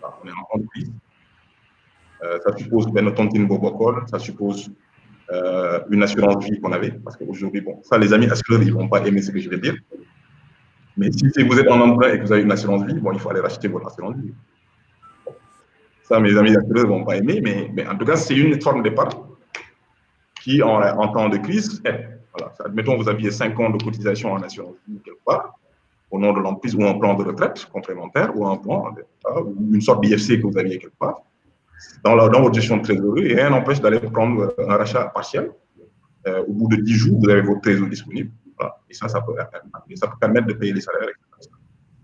On est en entreprise. Ça suppose une tontine bobocole, ça suppose une assurance vie qu'on avait, parce qu'aujourd'hui, bon, ça, les amis assureurs, ils ne vont pas aimer ce que je vais dire. Mais si vous êtes en emprunt et que vous avez une assurance vie, bon, il faut aller racheter votre assurance vie. Ça, mes amis assureurs ne vont pas aimer, mais en tout cas, c'est une forme d'épargne qui, en temps de crise, aide. Voilà. Admettons, vous aviez 5 ans de cotisation en assurance vie quelque part, au nom de l'entreprise, ou un plan de retraite complémentaire, ou un plan, ou une sorte d'IFC que vous aviez quelque part. Dans votre gestion de trésorerie, rien n'empêche d'aller prendre un rachat partiel. Au bout de 10 jours, vous avez votre trésor disponible. Voilà. Et ça peut permettre de payer les salaires.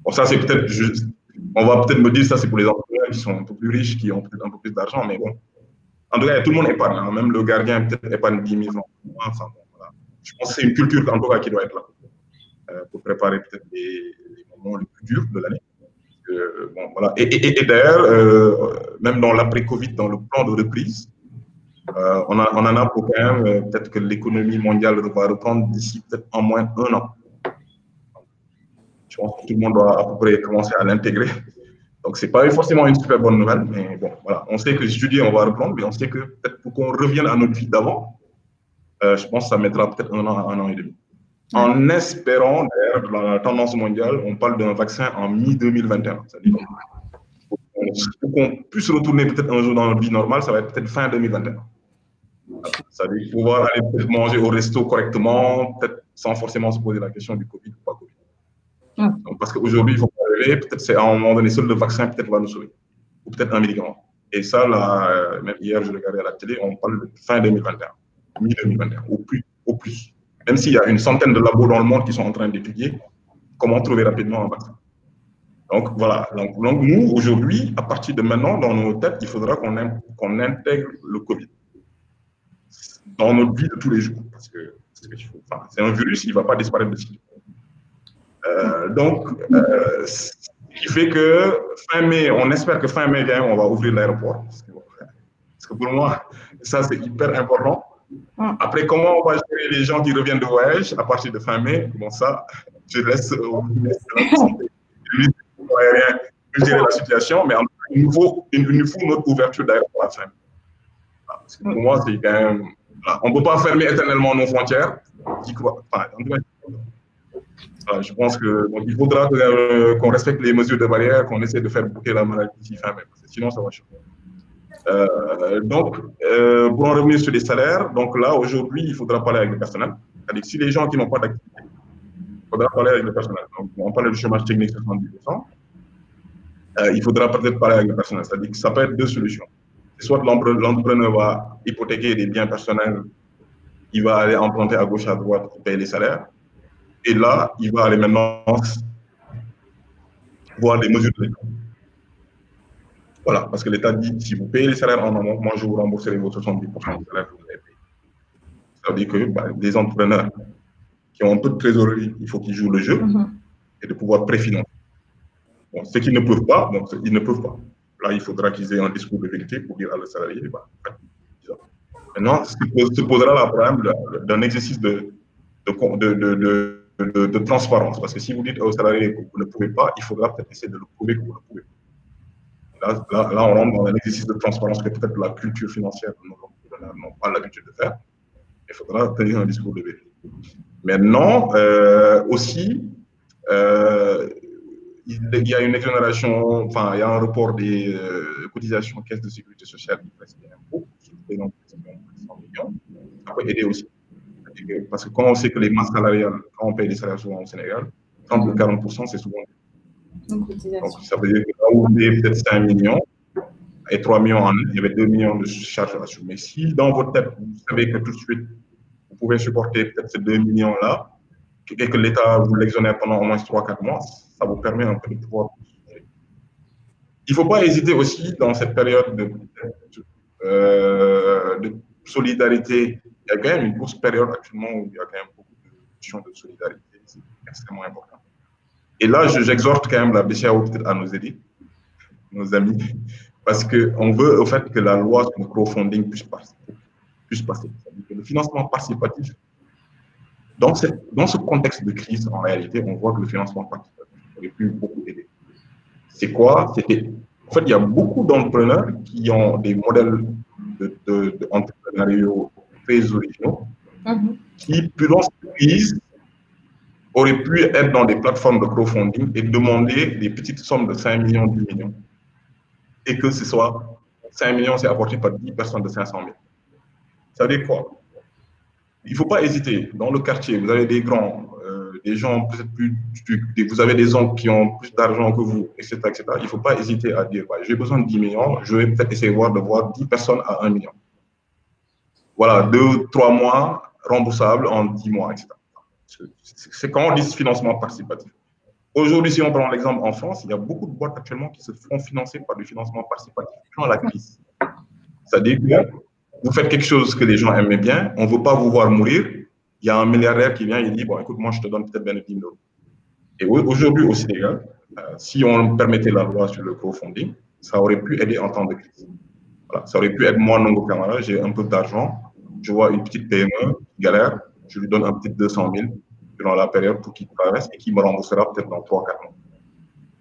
Bon, ça, c'est peut-être juste. On va peut-être me dire ça, c'est pour les entrepreneurs qui sont un peu plus riches, qui ont peut-être un peu plus d'argent, mais bon. En tout cas, tout le monde épargne. Hein. Même le gardien peut-être épargne 10 000 ans. Enfin, bon, voilà. Je pense que c'est une culture, en tout cas, qui doit être là pour préparer peut-être les moments les plus durs de l'année. Bon, voilà. Et d'ailleurs, même dans l'après-Covid, dans le plan de reprise, on en a pour quand même, peut-être que l'économie mondiale va reprendre d'ici peut-être en moins d'1 an. Je pense que tout le monde doit à peu près commencer à l'intégrer. Donc, ce n'est pas forcément une super bonne nouvelle, mais bon, voilà. On sait que l'étudier, on va reprendre, mais on sait que peut-être pour qu'on revienne à notre vie d'avant, je pense que ça mettra peut-être 1 an et demi. En espérant, d'ailleurs, dans la tendance mondiale, on parle d'un vaccin en mi-2021. C'est-à-dire pour qu'on puisse retourner peut-être un jour dans notre vie normale, ça va être peut-être fin 2021. C'est-à-dire pouvoir aller peut-être manger au resto correctement, peut-être sans forcément se poser la question du Covid ou pas Covid. Donc, parce qu'aujourd'hui, il faut pas rêver, peut-être c'est à un moment donné, seul le vaccin peut-être va nous sauver, ou peut-être un médicament. Et ça, là, même hier, je regardais à la télé, on parle de fin 2021, mi-2021, au plus. Même s'il y a une centaine de labos dans le monde qui sont en train d'étudier comment trouver rapidement un vaccin. Donc, voilà. Donc nous, aujourd'hui, à partir de maintenant, dans nos têtes, il faudra qu'on intègre le Covid dans notre vie de tous les jours. Parce que c'est un virus, il ne va pas disparaître de suite. Donc, ce qui fait que fin mai, on espère que fin mai, on va ouvrir l'aéroport. Parce que pour moi, ça, c'est hyper important. Après, comment on va gérer les gens qui reviennent de voyage à partir de fin mai? Bon, ça, je laisse au ministre de la Santé gérer la situation, mais il nous faut notre ouverture d'aéroport à fin mai. Parce que pour moi, c'est quand même. On ne peut pas fermer éternellement nos frontières. Je pense qu'il faudra qu'on respecte les mesures de barrière, qu'on essaie de faire boucler la maladie d'ici fin mai, parce que sinon ça va changer. Donc, pour en revenir sur les salaires, donc là, aujourd'hui, il faudra parler avec le personnel. C'est-à-dire que si les gens qui n'ont pas d'activité, il faudra parler avec le personnel. Donc, on parle du chômage technique 70%. Il faudra peut-être parler avec le personnel. C'est-à-dire que ça peut être deux solutions. Soit l'entrepreneur va hypothéquer des biens personnels, il va aller emprunter à gauche, à droite pour payer les salaires. Et là, il va aller maintenant voir des mesures de l'État. Voilà, parce que l'État dit, si vous payez les salaires en amont, moi je vous rembourserai vos 70% du salaire que vous avez payé. Ça veut dire que des entrepreneurs qui ont un peu de trésorerie, il faut qu'ils jouent le jeu et de pouvoir préfinancer. Bon, ceux qui ne peuvent pas, donc ils ne peuvent pas. Là, il faudra qu'ils aient un discours de vérité pour dire à le salarié, maintenant, se posera le problème d'un exercice de transparence. Parce que si vous dites aux salariés que vous ne pouvez pas, il faudra peut-être essayer de le prouver que vous le pouvez. Là, on rentre dans un exercice de transparence que peut-être la culture financière n'ont pas l'habitude de faire. Il faudra tenir un discours de vérité. Maintenant, aussi, il y a une exonération, enfin, il y a un report des cotisations caisse de sécurité sociale qui reste impôt, qui représente 100 millions. Ça peut aider aussi. Parce que quand on sait que les masses salariales, quand on paye des salaires souvent au Sénégal, 30 ou 40%, c'est souvent. Donc, ça veut dire que là où vous payez peut-être 5 millions et 3 millions en il y avait 2 millions de charges à assumer. Si dans votre tête, vous savez que tout de suite, vous pouvez supporter peut-être ces 2 millions-là, et que l'État vous l'exonère pendant au moins 3-4 mois, ça vous permet un peu de pouvoir. Il ne faut pas hésiter aussi dans cette période de solidarité. Il y a quand même une grosse période actuellement où il y a quand même beaucoup de questions de solidarité. C'est extrêmement important. Et là, j'exhorte quand même la BCEAO peut-être à nous aider, nos amis, parce qu'on veut au fait que la loi sur le crowdfunding puisse passer. C'est-à-dire que le financement participatif, dans ce contexte de crise, en réalité, on voit que le financement participatif aurait pu beaucoup aider. C'est quoi? En fait, il y a beaucoup d'entrepreneurs qui ont des modèles d'entrepreneuriat très originaux, qui, pendant cette crise, auraient pu être dans des plateformes de crowdfunding et demander des petites sommes de 5 millions, 10 millions. Et que ce soit 5 millions, c'est apporté par 10 personnes de 500 000. Ça veut dire quoi? Il ne faut pas hésiter. Dans le quartier, vous avez des grands, des gens peut-être plus, vous avez des oncles qui ont plus d'argent que vous, etc., etc. Il ne faut pas hésiter à dire, j'ai besoin de 10 millions, je vais peut-être essayer de voir 10 personnes à 1 million. Voilà, 2-3 mois remboursables en 10 mois, etc. C'est quand on dit financement participatif. Aujourd'hui, si on prend l'exemple en France, il y a beaucoup de boîtes actuellement qui se font financer par du financement participatif dans la crise. C'est-à-dire que vous faites quelque chose que les gens aimaient bien, on ne veut pas vous voir mourir, il y a un milliardaire qui vient et dit, bon, écoute, moi, je te donne peut-être 10 000 euros. Et aujourd'hui, au Sénégal, si on permettait la loi sur le crowdfunding, ça aurait pu aider en temps de crise. Voilà, ça aurait pu être moi, Nongo Camara, j'ai un peu d'argent, je vois une petite PME qui galère, je lui donne un petit 200 000 durant la période pour qu'il traverse et qui me remboursera peut-être dans 3-4 mois.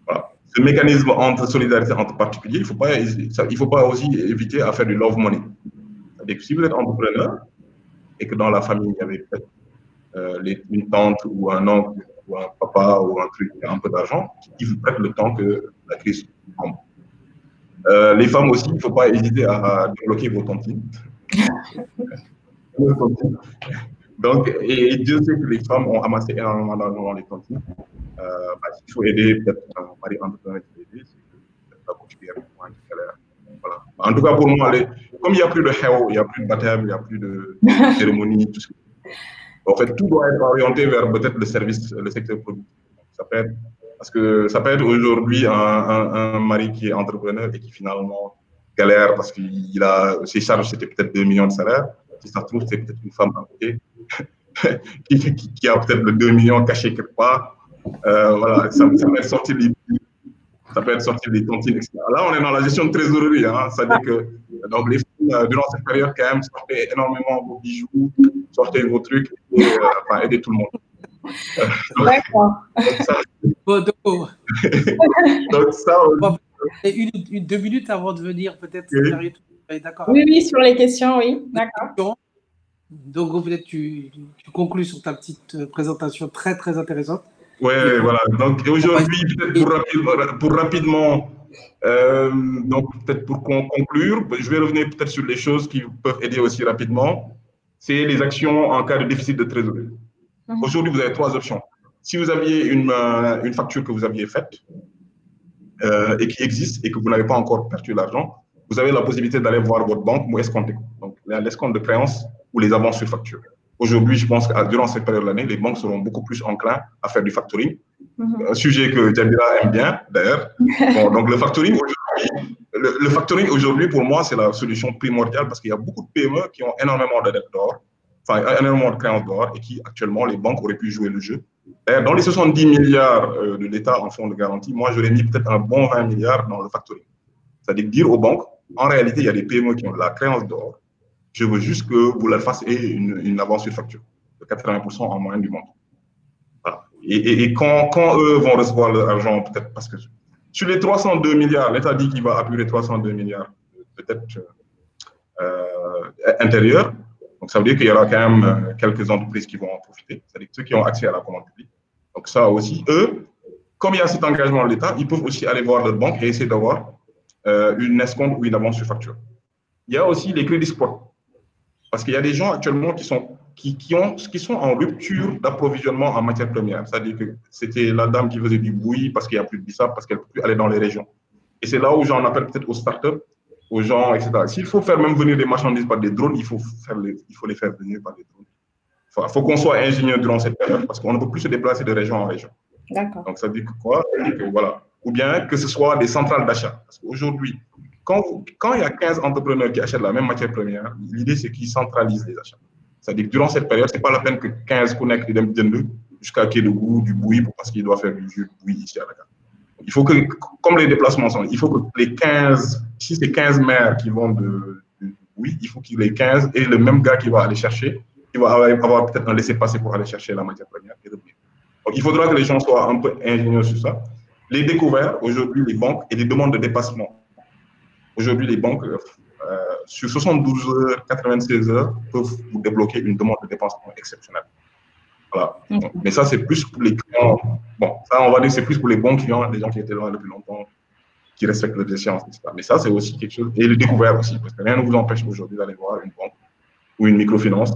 Voilà. Ce mécanisme entre solidarité entre particuliers, il ne faut pas aussi éviter à faire du love money. C'est-à-dire que si vous êtes entrepreneur et que dans la famille, il y avait peut-être une tante ou un oncle ou un papa ou un truc qui a un peu d'argent, qui vous prête le temps que la crise tombe. Les femmes aussi, il ne faut pas hésiter à débloquer vos tontines. Donc, et Dieu sait que les femmes ont amassé énormément d'argent dans les tontines. Il faut aider peut-être un mari entrepreneur qui aider, c'est la continuer avec moi qui galère. Voilà. En tout cas, pour moi, comme il n'y a plus de héros, il n'y a plus de baptême, il n'y a plus de cérémonie, tout ce en fait, tout doit être orienté vers peut-être le service, le secteur productif. Parce que ça peut être aujourd'hui un mari qui est entrepreneur et qui finalement galère parce que ses charges, c'était peut-être 2 millions de salaire. Si ça se trouve, c'est peut-être une femme à côté qui a peut-être le 2 millions caché quelque part. Voilà, ça peut être sorti des tontines, etc. Là, on est dans la gestion de trésorerie. C'est-à-dire que donc, les femmes, durant cette période, quand même, sortez énormément vos bijoux, sortez vos trucs, et aidez tout le monde. D'accord. Donc ça, une 2 minutes avant de venir, peut-être. Oui. D'accord. Oui, sur les questions, oui. D'accord. Donc, peut-être tu conclus sur ta petite présentation très, très intéressante. Oui, voilà. Donc, aujourd'hui, peut-être pour rapidement, donc peut-être pour conclure, je vais revenir peut-être sur les choses qui peuvent aider aussi rapidement. C'est les actions en cas de déficit de trésorerie. Aujourd'hui, vous avez 3 options. Si vous aviez une facture que vous aviez faite et qui existe et que vous n'avez pas encore perdu l'argent, vous avez la possibilité d'aller voir votre banque ou escompter. Donc, l'escompte de créances ou les avances sur facture. Aujourd'hui, je pense que durant cette période de l'année, les banques seront beaucoup plus enclins à faire du factoring. Un sujet que Djabira aime bien, d'ailleurs. Bon, donc, le factoring aujourd'hui, pour moi, c'est la solution primordiale parce qu'il y a beaucoup de PME qui ont énormément de dettes d'or, enfin, énormément de créances d'or et qui, actuellement, les banques auraient pu jouer le jeu. D'ailleurs, dans les 70 milliards de l'État en fonds de garantie, moi, j'aurais mis peut-être un bon 20 milliards dans le factoring. C'est-à-dire dire aux banques, en réalité, il y a des PME qui ont de la créance d'or. Je veux juste que vous leur fassiez une avance sur facture de 80% en moyenne du montant. Voilà. Et quand eux vont recevoir leur argent, peut-être parce que sur les 302 milliards, l'État dit qu'il va appuyer 302 milliards peut-être intérieurs. Donc, ça veut dire qu'il y aura quand même quelques entreprises qui vont en profiter, c'est-à-dire ceux qui ont accès à la commande publique. Donc, ça aussi, eux, comme il y a cet engagement de l'État, ils peuvent aussi aller voir leur banque et essayer d'avoir une escompte ou une avance sur facture. Il y a aussi les crédits sport. Parce qu'il y a des gens actuellement qui sont en rupture d'approvisionnement en matières premières. C'est-à-dire que c'était la dame qui faisait du bouilli parce qu'il n'y a plus de bissap, parce qu'elle ne peut plus aller dans les régions. Et c'est là où j'en appelle peut-être aux startups, aux gens, etc. S'il faut faire même venir des marchandises par des drones, il faut les faire venir par des drones. Il faut qu'on soit ingénieur durant cette période parce qu'on ne peut plus se déplacer de région en région. D'accord. Donc, ça veut dire que quoi? Voilà. Ou bien que ce soit des centrales d'achat. Parce qu'aujourd'hui, quand il y a 15 entrepreneurs qui achètent la même matière première, l'idée, c'est qu'ils centralisent les achats. C'est-à-dire que durant cette période, ce n'est pas la peine que 15 connectent jusqu'à Kédougou, du bouilli, parce qu'il doit faire du jus de bouilli ici à Dakar. Il faut que, comme les déplacements sont, il faut que les 15, si c'est 15 maires qui vont de bouilli, il faut qu'il y ait 15 et le même gars qui va aller chercher, qui va avoir peut-être un laissez-passer pour aller chercher la matière première et revenir. Donc, il faudra que les gens soient un peu ingénieux sur ça. Les découvertes, aujourd'hui, les banques et les demandes de dépassement. Aujourd'hui, les banques, sur 72 heures, 96 heures, peuvent vous débloquer une demande de dépassement exceptionnelle. Voilà. Donc, mais ça, c'est plus pour les clients. Bon, ça, on va dire que c'est plus pour les bons clients, les gens qui étaient là depuis longtemps, qui respectent les échéances, etc. Mais ça, c'est aussi quelque chose. Et les découvertes aussi, parce que rien ne vous empêche aujourd'hui d'aller voir une banque ou une microfinance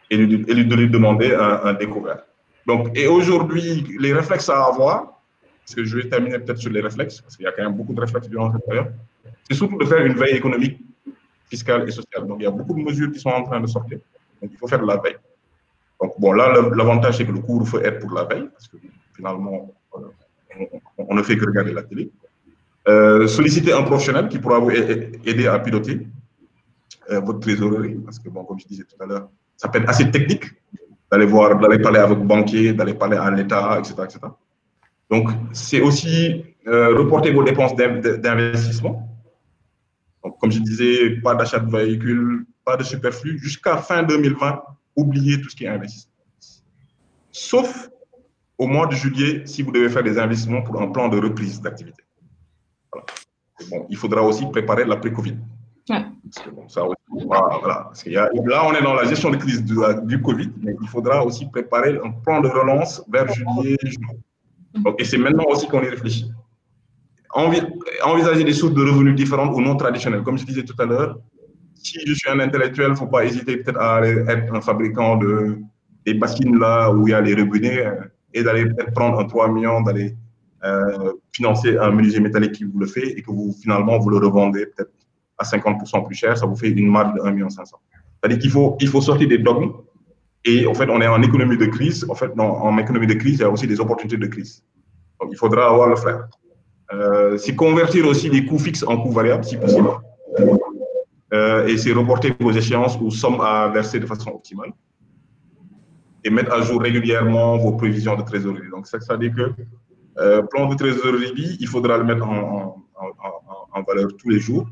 et de lui demander un découvert. Donc, et aujourd'hui, les réflexes à avoir, parce que je vais terminer peut-être sur les réflexes, parce qu'il y a quand même beaucoup de réflexes durant cette période, c'est surtout de faire une veille économique, fiscale et sociale. Donc, il y a beaucoup de mesures qui sont en train de sortir. Donc, il faut faire de la veille. Donc, bon, là, l'avantage, c'est que le couvre-feu aide pour la veille, parce que finalement, on ne fait que regarder la télé. Solliciter un professionnel qui pourra vous aider à piloter votre trésorerie, parce que, bon, comme je disais tout à l'heure, ça peut être assez technique d'aller parler avec le banquier, d'aller parler à l'État, etc., etc. Donc, c'est aussi reporter vos dépenses d'investissement. Donc, comme je disais, pas d'achat de véhicules, pas de superflu. Jusqu'à fin 2020, oubliez tout ce qui est investissement. Sauf au mois de juillet, si vous devez faire des investissements pour un plan de reprise d'activité. Voilà. Bon, il faudra aussi préparer l'après-Covid. Ouais. Parce que bon, ça aussi, voilà. Parce que là, on est dans la gestion de crise du Covid, mais il faudra aussi préparer un plan de relance vers juillet, juin. Donc, et c'est maintenant aussi qu'on y réfléchit. Envisager des sources de revenus différentes ou non traditionnelles. Comme je disais tout à l'heure, si je suis un intellectuel, il ne faut pas hésiter peut-être à être un fabricant des bassines là où il y a les robinets et d'aller peut-être prendre un 3 millions, d'aller financer un menuisier métallique qui vous le fait et que finalement vous le revendez peut-être à 50% plus cher, ça vous fait une marge de 1,5 million. C'est-à-dire qu'il faut sortir des dogmes et en fait on est en économie de crise. En fait, en économie de crise, il y a aussi des opportunités de crise. Donc il faudra avoir le flair. C'est convertir aussi les coûts fixes en coûts variables si possible. Et c'est reporter vos échéances ou sommes à verser de façon optimale et mettre à jour régulièrement vos prévisions de trésorerie. Donc, ça veut dire que plan de trésorerie, il faudra le mettre en valeur tous les jours.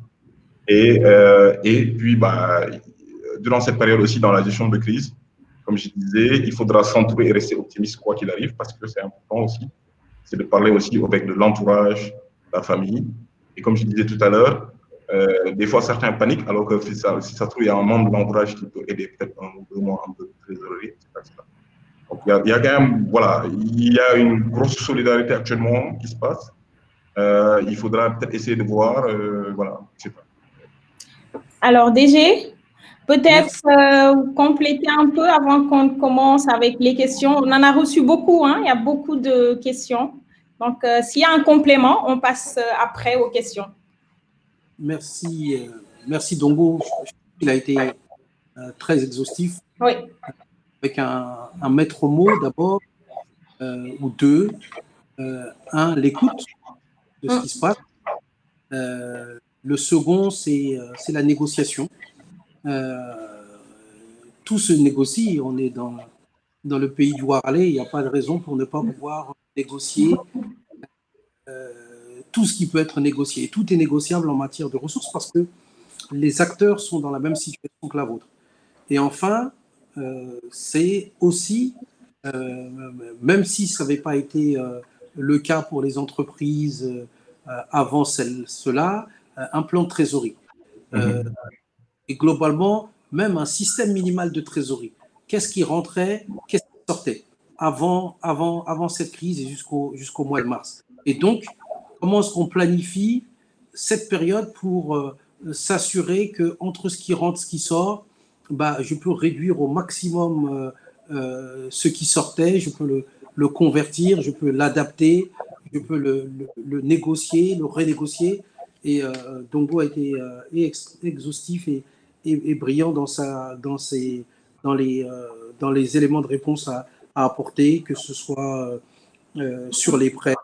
Et puis, durant cette période aussi, dans la gestion de crise, comme je disais, il faudra s'entourer et rester optimiste quoi qu'il arrive, parce que c'est important aussi, c'est de parler aussi avec de l'entourage, la famille. Et comme je disais tout à l'heure, des fois, certains paniquent, alors que si ça se trouve, il y a un membre de l'entourage qui peut aider peut-être 1 ou 2 mois, un peu de trésorerie, etc. Donc, il y a quand même, voilà, il y a une grosse solidarité actuellement qui se passe. Il faudra peut-être essayer de voir, voilà, je sais pas. Alors, DG, peut-être compléter un peu avant qu'on commence avec les questions. On en a reçu beaucoup, hein, il y a beaucoup de questions. Donc, s'il y a un complément, on passe après aux questions. Merci, merci Dongo. Il a été très exhaustif. Oui. Avec un maître mot d'abord, ou deux. Un, l'écoute de ce qui se passe. Le second, c'est la négociation. Tout se négocie. On est dans le pays du Warley. Il n'y a pas de raison pour ne pas pouvoir négocier tout ce qui peut être négocié. Tout est négociable en matière de ressources parce que les acteurs sont dans la même situation que la vôtre. Et enfin, c'est aussi, même si ça n'avait pas été le cas pour les entreprises avant cela, un plan de trésorerie. Et globalement, même un système minimal de trésorerie. Qu'est-ce qui rentrait, qu'est-ce qui sortait avant cette crise et jusqu'au mois de mars. Et donc, comment est-ce qu'on planifie cette période pour s'assurer qu'entre ce qui rentre, ce qui sort, je peux réduire au maximum ce qui sortait, je peux le convertir, je peux l'adapter, je peux le négocier, le renégocier. Et Dongo a été exhaustif et brillant dans les éléments de réponse à apporter, que ce soit sur les prêts,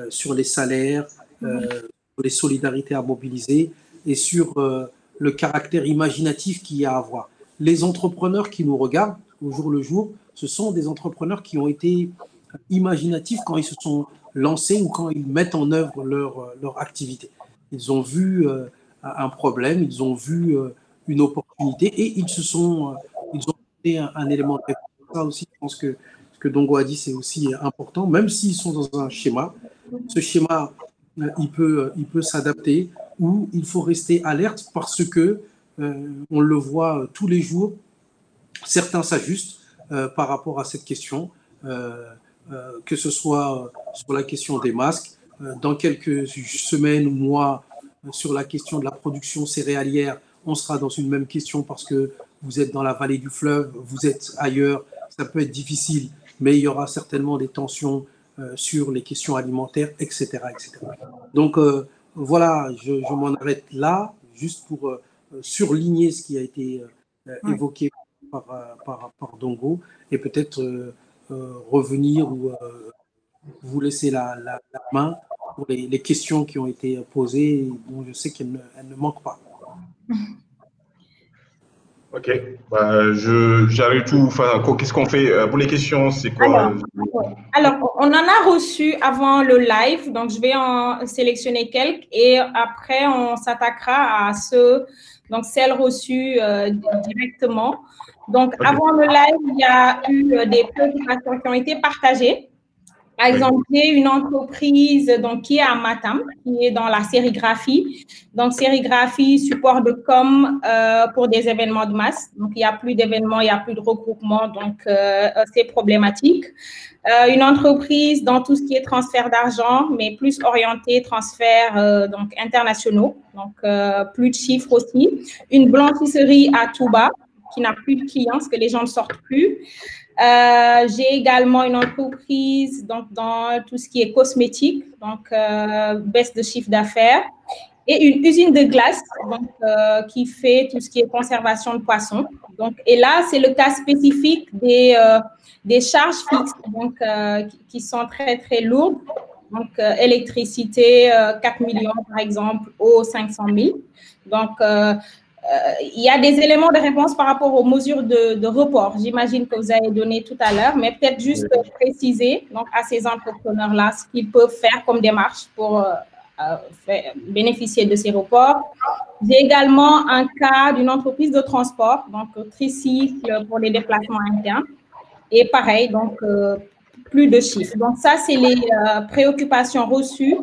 sur les salaires, sur les solidarités à mobiliser et sur le caractère imaginatif qu'il y a à avoir. Les entrepreneurs qui nous regardent au jour le jour, ce sont des entrepreneurs qui ont été imaginatifs quand ils se sont lancés ou quand ils mettent en œuvre leur activité. Ils ont vu un problème, ils ont vu une opportunité et ils ont fait un élément de réponse. Ça aussi, je pense que ce que Dongo a dit, c'est aussi important. Même s'ils sont dans un schéma, ce schéma, il peut s'adapter ou il faut rester alerte parce que on le voit tous les jours, certains s'ajustent par rapport à cette question, que ce soit sur la question des masques, dans quelques semaines ou mois, sur la question de la production céréalière, on sera dans une même question parce que vous êtes dans la vallée du fleuve, vous êtes ailleurs, ça peut être difficile, mais il y aura certainement des tensions sur les questions alimentaires, etc. etc. Donc voilà, je m'en arrête là, juste pour surligner ce qui a été évoqué par Dongo et peut-être revenir ou vous laisser la main pour les questions qui ont été posées. Bon, je sais qu'elles ne manquent pas. Ok, j'arrive tout. Enfin, qu'est-ce qu'on fait pour les questions? C'est quoi? Alors, on en a reçu avant le live, donc je vais en sélectionner quelques et après on s'attaquera à celles reçues directement. Donc, avant le live, il y a eu des préoccupations qui ont été partagées. Par exemple, j'ai une entreprise qui est à Matam, qui est dans la sérigraphie. Donc, sérigraphie, support de com pour des événements de masse. Donc, il n'y a plus d'événements, il n'y a plus de regroupement, donc c'est problématique. Une entreprise dans tout ce qui est transfert d'argent, mais plus orienté transfert internationaux, donc plus de chiffres aussi. Une blanchisserie à Touba qui n'a plus de clients parce que les gens ne sortent plus. J'ai également une entreprise dans tout ce qui est cosmétique, donc baisse de chiffre d'affaires, et une usine de glace qui fait tout ce qui est conservation de poissons. Donc, et là, c'est le cas spécifique des charges fixes qui sont très, très lourdes. Donc, électricité, 4 millions par exemple, aux 500 000. Donc, il y a des éléments de réponse par rapport aux mesures de report. J'imagine que vous avez donné tout à l'heure, mais peut-être juste préciser à ces entrepreneurs-là ce qu'ils peuvent faire comme démarche pour bénéficier de ces reports. J'ai également un cas d'une entreprise de transport, donc tricycle pour les déplacements internes. Et pareil, donc plus de chiffres. Donc ça, c'est les préoccupations reçues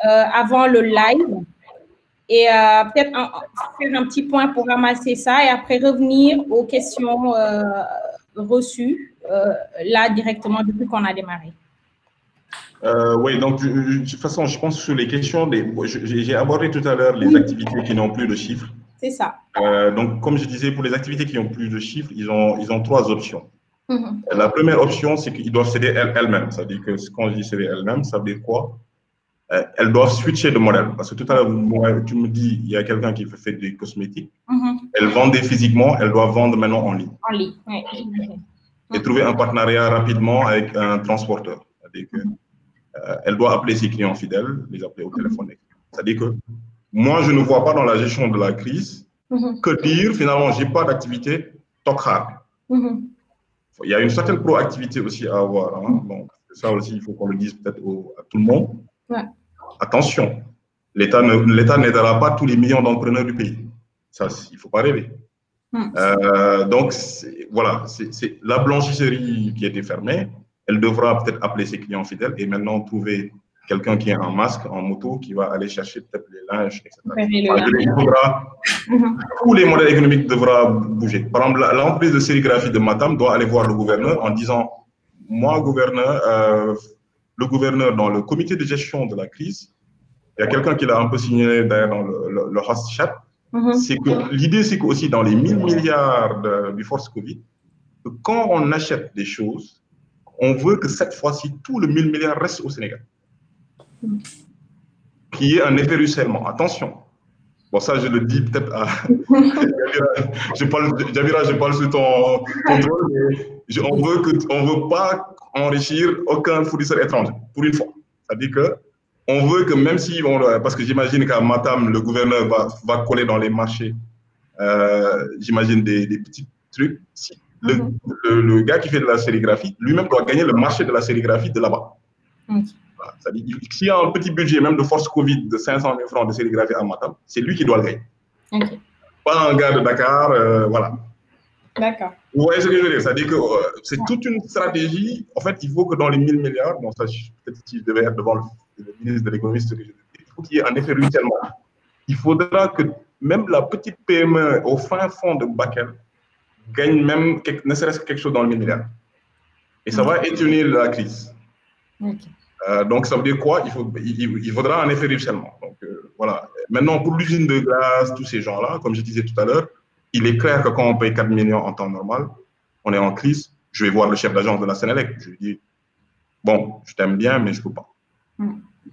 avant le live. Et peut-être faire un petit point pour ramasser ça et après revenir aux questions reçues là directement depuis qu'on a démarré. Oui, donc de toute façon, je pense que sur les questions, j'ai abordé tout à l'heure les activités qui n'ont plus de chiffres. C'est ça. Donc, comme je disais, pour les activités qui n'ont plus de chiffres, ils ont trois options. La première option, c'est qu'ils doivent céder elles-mêmes. Ça veut dire que quand je dis céder elles-mêmes, ça veut dire quoi? Elles doivent switcher de modèle. Parce que tout à l'heure, tu me dis, il y a quelqu'un qui fait des cosmétiques. Elles vendent physiquement, elles doivent vendre maintenant en ligne. En ligne, oui. Et trouver un partenariat rapidement avec un transporteur. C'est-à-dire qu'elle doit appeler ses clients fidèles, les appeler au téléphone. C'est-à-dire que moi, je ne vois pas dans la gestion de la crise que dire, finalement, je n'ai pas d'activité, toc hard. Il y a une certaine proactivité aussi à avoir. Donc, ça aussi, il faut qu'on le dise peut-être à tout le monde. Ouais. Attention, l'État n'aidera pas tous les millions d'entrepreneurs du pays. Ça, il ne faut pas rêver. Donc, voilà, c'est la blanchisserie qui a été fermée. Elle devra peut-être appeler ses clients fidèles et maintenant trouver quelqu'un qui est en masque, en moto, qui va aller chercher peut-être les linges, etc. Tous les modèles économiques devront bouger. Par exemple, l'entreprise de sérigraphie de Matam doit aller voir le gouverneur en disant « Moi, gouverneur, le gouverneur, dans le comité de gestion de la crise, il y a quelqu'un qui l'a un peu signé d'ailleurs dans le host chat, C'est que l'idée, c'est qu'aussi dans les 1000 milliards du force Covid, que quand on achète des choses, on veut que cette fois-ci, tout le 1000 milliards reste au Sénégal. Qu'il y ait un effet ruissellement. Attention. Bon, ça, je le dis peut-être à Jabira, je parle sous ton contrôle, mais on veut pas enrichir aucun fournisseur étranger, pour une fois. C'est-à-dire que on veut que même si, parce que j'imagine qu'à Matam, le gouverneur va coller dans les marchés, j'imagine des petits trucs. Si le gars qui fait de la sérigraphie, lui-même doit gagner le marché de la sérigraphie de là-bas. Voilà, c'est-à-dire s'il y a un petit budget, même de force Covid, de 500 000 francs de sérigraphie à Matam, c'est lui qui doit le gagner. Pas un gars de Dakar, voilà. D'accord. Vous voyez ce que je veux dire? C'est-à-dire que c'est toute une stratégie. En fait, il faut que dans les 1000 milliards, bon, ça, peut-être si je devais être devant le ministre de l'économie, ce que je veux dire, il faut qu'il y ait un effet ruissellement. Il faudra que même la petite PME au fin fond de Bakel gagne même, ne serait-ce que quelque chose dans les 1000 milliards. Et ça va étonner la crise. Donc, ça veut dire quoi? Il faudra un effet ruissellement. Donc, voilà. Maintenant, pour l'usine de gaz, tous ces gens-là, comme je disais tout à l'heure, il est clair que quand on paye 4 millions en temps normal, on est en crise. Je vais voir le chef d'agence de la Sénélec. Je lui dis, bon, je t'aime bien, mais je ne peux pas.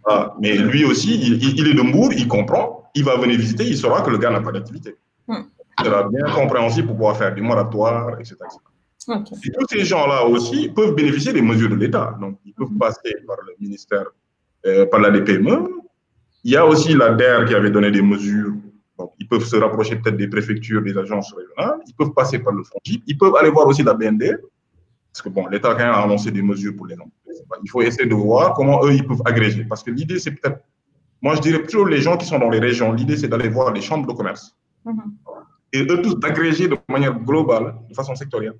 Ah, mais lui aussi, il est de Mbour, il comprend, il va venir visiter, il saura que le gars n'a pas d'activité. Il sera bien compréhensible pour pouvoir faire du moratoire, etc. Et tous ces gens-là aussi peuvent bénéficier des mesures de l'État. Donc, ils peuvent passer par le ministère, par la DPME. Il y a aussi la DER qui avait donné des mesures. Donc, ils peuvent se rapprocher peut-être des préfectures, des agences régionales. Ils peuvent passer par le FONGIP. Ils peuvent aller voir aussi la BND. Parce que, bon, l'État quand même a annoncé des mesures pour les entreprises. Il faut essayer de voir comment eux, ils peuvent agréger. Parce que l'idée, c'est peut-être... Moi, je dirais plutôt les gens qui sont dans les régions. L'idée, c'est d'aller voir les chambres de commerce. Et eux tous d'agréger de manière globale, de façon sectorielle,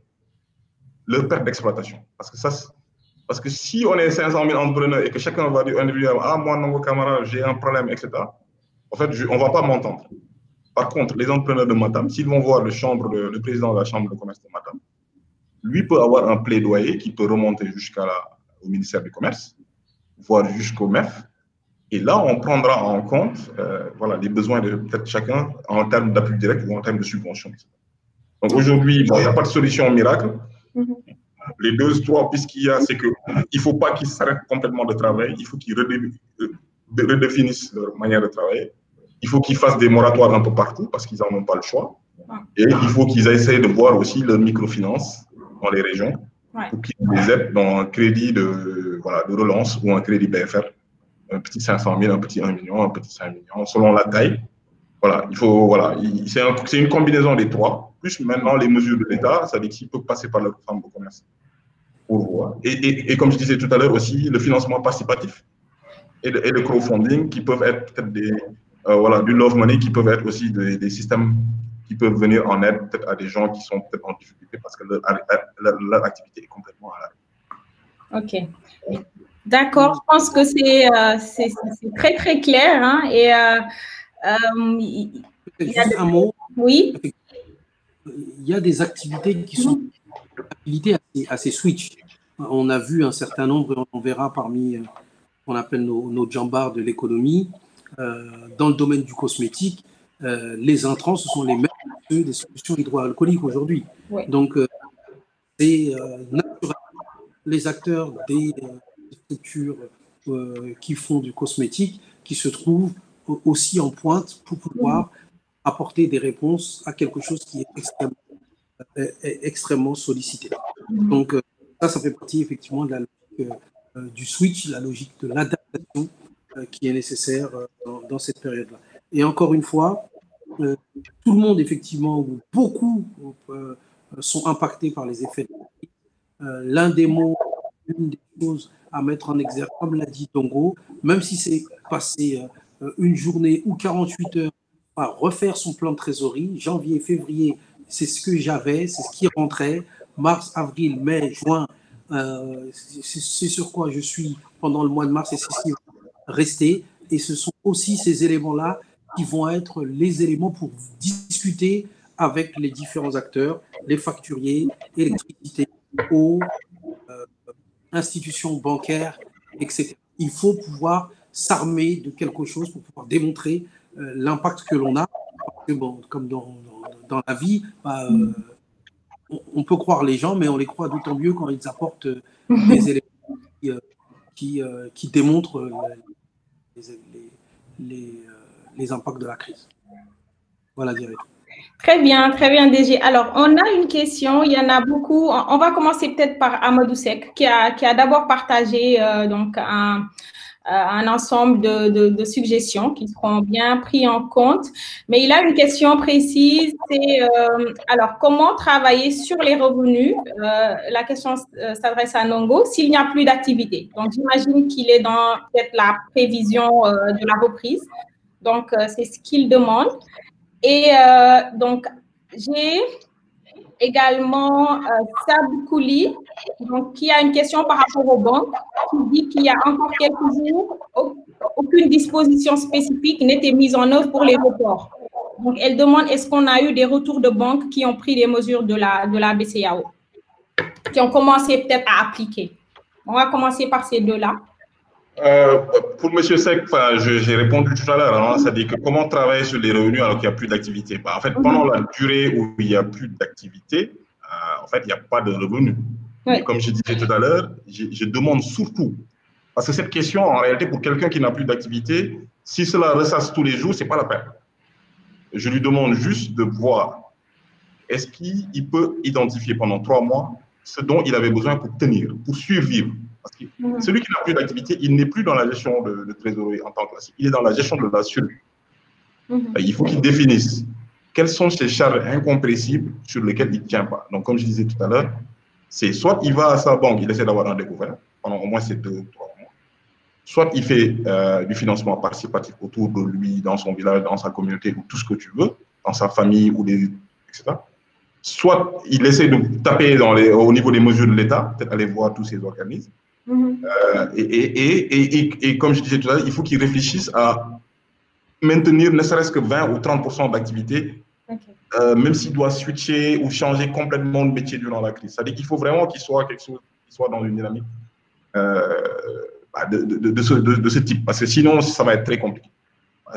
leur perte d'exploitation. Parce que si on est 500 000 entrepreneurs et que chacun va dire individuellement, ah, moi, Nongo Camara, j'ai un problème, etc., en fait, on ne va pas m'entendre. Par contre, les entrepreneurs de Matam, s'ils vont voir le président de la chambre de commerce de Matam, lui peut avoir un plaidoyer qui peut remonter au ministère du Commerce, voire jusqu'au MEF. Et là, on prendra en compte voilà, les besoins de peut-être chacun en termes d'appui direct ou en termes de subvention. Donc aujourd'hui, bon, il n'y a pas de solution miracle. Les 2-3 pistes qu'il y a, c'est qu'il ne faut pas qu'ils s'arrêtent complètement de travail. Il faut qu'ils redéfinissent leur manière de travailler. Il faut qu'ils fassent des moratoires un peu partout parce qu'ils n'en ont pas le choix. Et il faut qu'ils essayent de voir aussi leur microfinance dans les régions pour qu'ils les aident dans un crédit de relance ou un crédit BFR. Un petit 500 000, un petit 1 million, un petit 5 millions, selon la taille. Voilà, c'est une combinaison des trois, plus maintenant les mesures de l'État, c'est-à-dire qu'ils peuvent passer par leur chambre de commerce pour voir. Et comme je disais tout à l'heure aussi, le financement participatif et le crowdfunding qui peuvent être peut-être du love money, qui peuvent être aussi des systèmes qui peuvent venir en aide peut-être à des gens qui sont peut-être en difficulté parce que leur activité est complètement à l'arrêt. Ok. D'accord, je pense que c'est très, très clair. Hein, juste un mot. Oui. Il y a des activités qui sont assez switch. On a vu un certain nombre, on verra parmi qu'on appelle nos jambards de l'économie. Dans le domaine du cosmétique, les intrants, ce sont les mêmes que des solutions hydroalcooliques aujourd'hui. Oui. Donc, c'est naturel. Les acteurs des structures qui font du cosmétique, qui se trouvent aussi en pointe pour pouvoir apporter des réponses à quelque chose qui est extrêmement sollicité. Donc, ça fait partie effectivement de la logique du switch, la logique de l'adaptation qui est nécessaire dans cette période-là. Et encore une fois, tout le monde, effectivement, ou beaucoup sont impactés par les effets de la crise. L'un des mots, une des choses à mettre en exergue, comme l'a dit Tongo, même si c'est passé une journée ou 48 heures à refaire son plan de trésorerie, janvier, février, c'est ce que j'avais, c'est ce qui rentrait, mars, avril, mai, juin, c'est sur quoi je suis pendant le mois de mars et c'est ce qui va rester. Et ce sont aussi ces éléments-là qui vont être les éléments pour discuter avec les différents acteurs, les facturiers, électricité, eau, institutions bancaires, etc. Il faut pouvoir s'armer de quelque chose pour pouvoir démontrer l'impact que l'on a. bon, comme dans la vie, bah, on peut croire les gens, mais on les croit d'autant mieux quand ils apportent des éléments qui démontrent les impacts de la crise. Voilà, directeur. Très bien, DG. Alors, on a une question, il y en a beaucoup. On va commencer peut-être par Amadou Sek, qui a d'abord partagé donc un ensemble de suggestions qui seront bien pris en compte. Mais il a une question précise, c'est alors, comment travailler sur les revenus? La question s'adresse à Nongo, s'il n'y a plus d'activité. Donc, j'imagine qu'il est dans peut-être la prévision de la reprise. Donc, c'est ce qu'il demande. Et donc, j'ai également Sab Kouli, donc, qui a une question par rapport aux banques, qui dit qu'il y a encore quelques jours, aucune disposition spécifique n'était mise en œuvre pour les reports. Donc, elle demande, est-ce qu'on a eu des retours de banques qui ont pris des mesures de la BCEAO, qui ont commencé peut-être à appliquer? On va commencer par ces deux-là. Pour M. Sek, j'ai répondu tout à l'heure, hein, c'est-à-dire que comment travailler sur les revenus alors qu'il n'y a plus d'activité? En fait, pendant la durée où il n'y a plus d'activité, en fait, il n'y a pas de revenus. Oui. Et comme je disais tout à l'heure, je demande surtout, parce que cette question, en réalité, pour quelqu'un qui n'a plus d'activité, si cela ressasse tous les jours, ce n'est pas la peine. Je lui demande juste de voir, est-ce qu'il peut identifier pendant 3 mois ce dont il avait besoin pour tenir, pour survivre. Parce que celui qui n'a plus d'activité, il n'est plus dans la gestion de trésorerie en tant que classique, il est dans la gestion de la survie. Il faut qu'il définisse quelles sont ces charges incompressibles sur lesquelles il ne tient pas. Donc, comme je disais tout à l'heure, c'est soit il va à sa banque, il essaie d'avoir un découvert pendant au moins ces 2 ou 3 mois, soit il fait du financement participatif autour de lui, dans son village, dans sa communauté, ou tout ce que tu veux, dans sa famille, ou etc. Soit il essaie de taper au niveau des mesures de l'État, peut-être aller voir tous ces organismes. Et comme je disais tout à l'heure, il faut qu'il réfléchisse à maintenir ne serait-ce que 20 ou 30% d'activité, même s'il doit switcher ou changer complètement de métier durant la crise. C'est-à-dire qu'il faut vraiment qu'il soit quelque chose qui soit dans une dynamique de ce type, parce que sinon, ça va être très compliqué.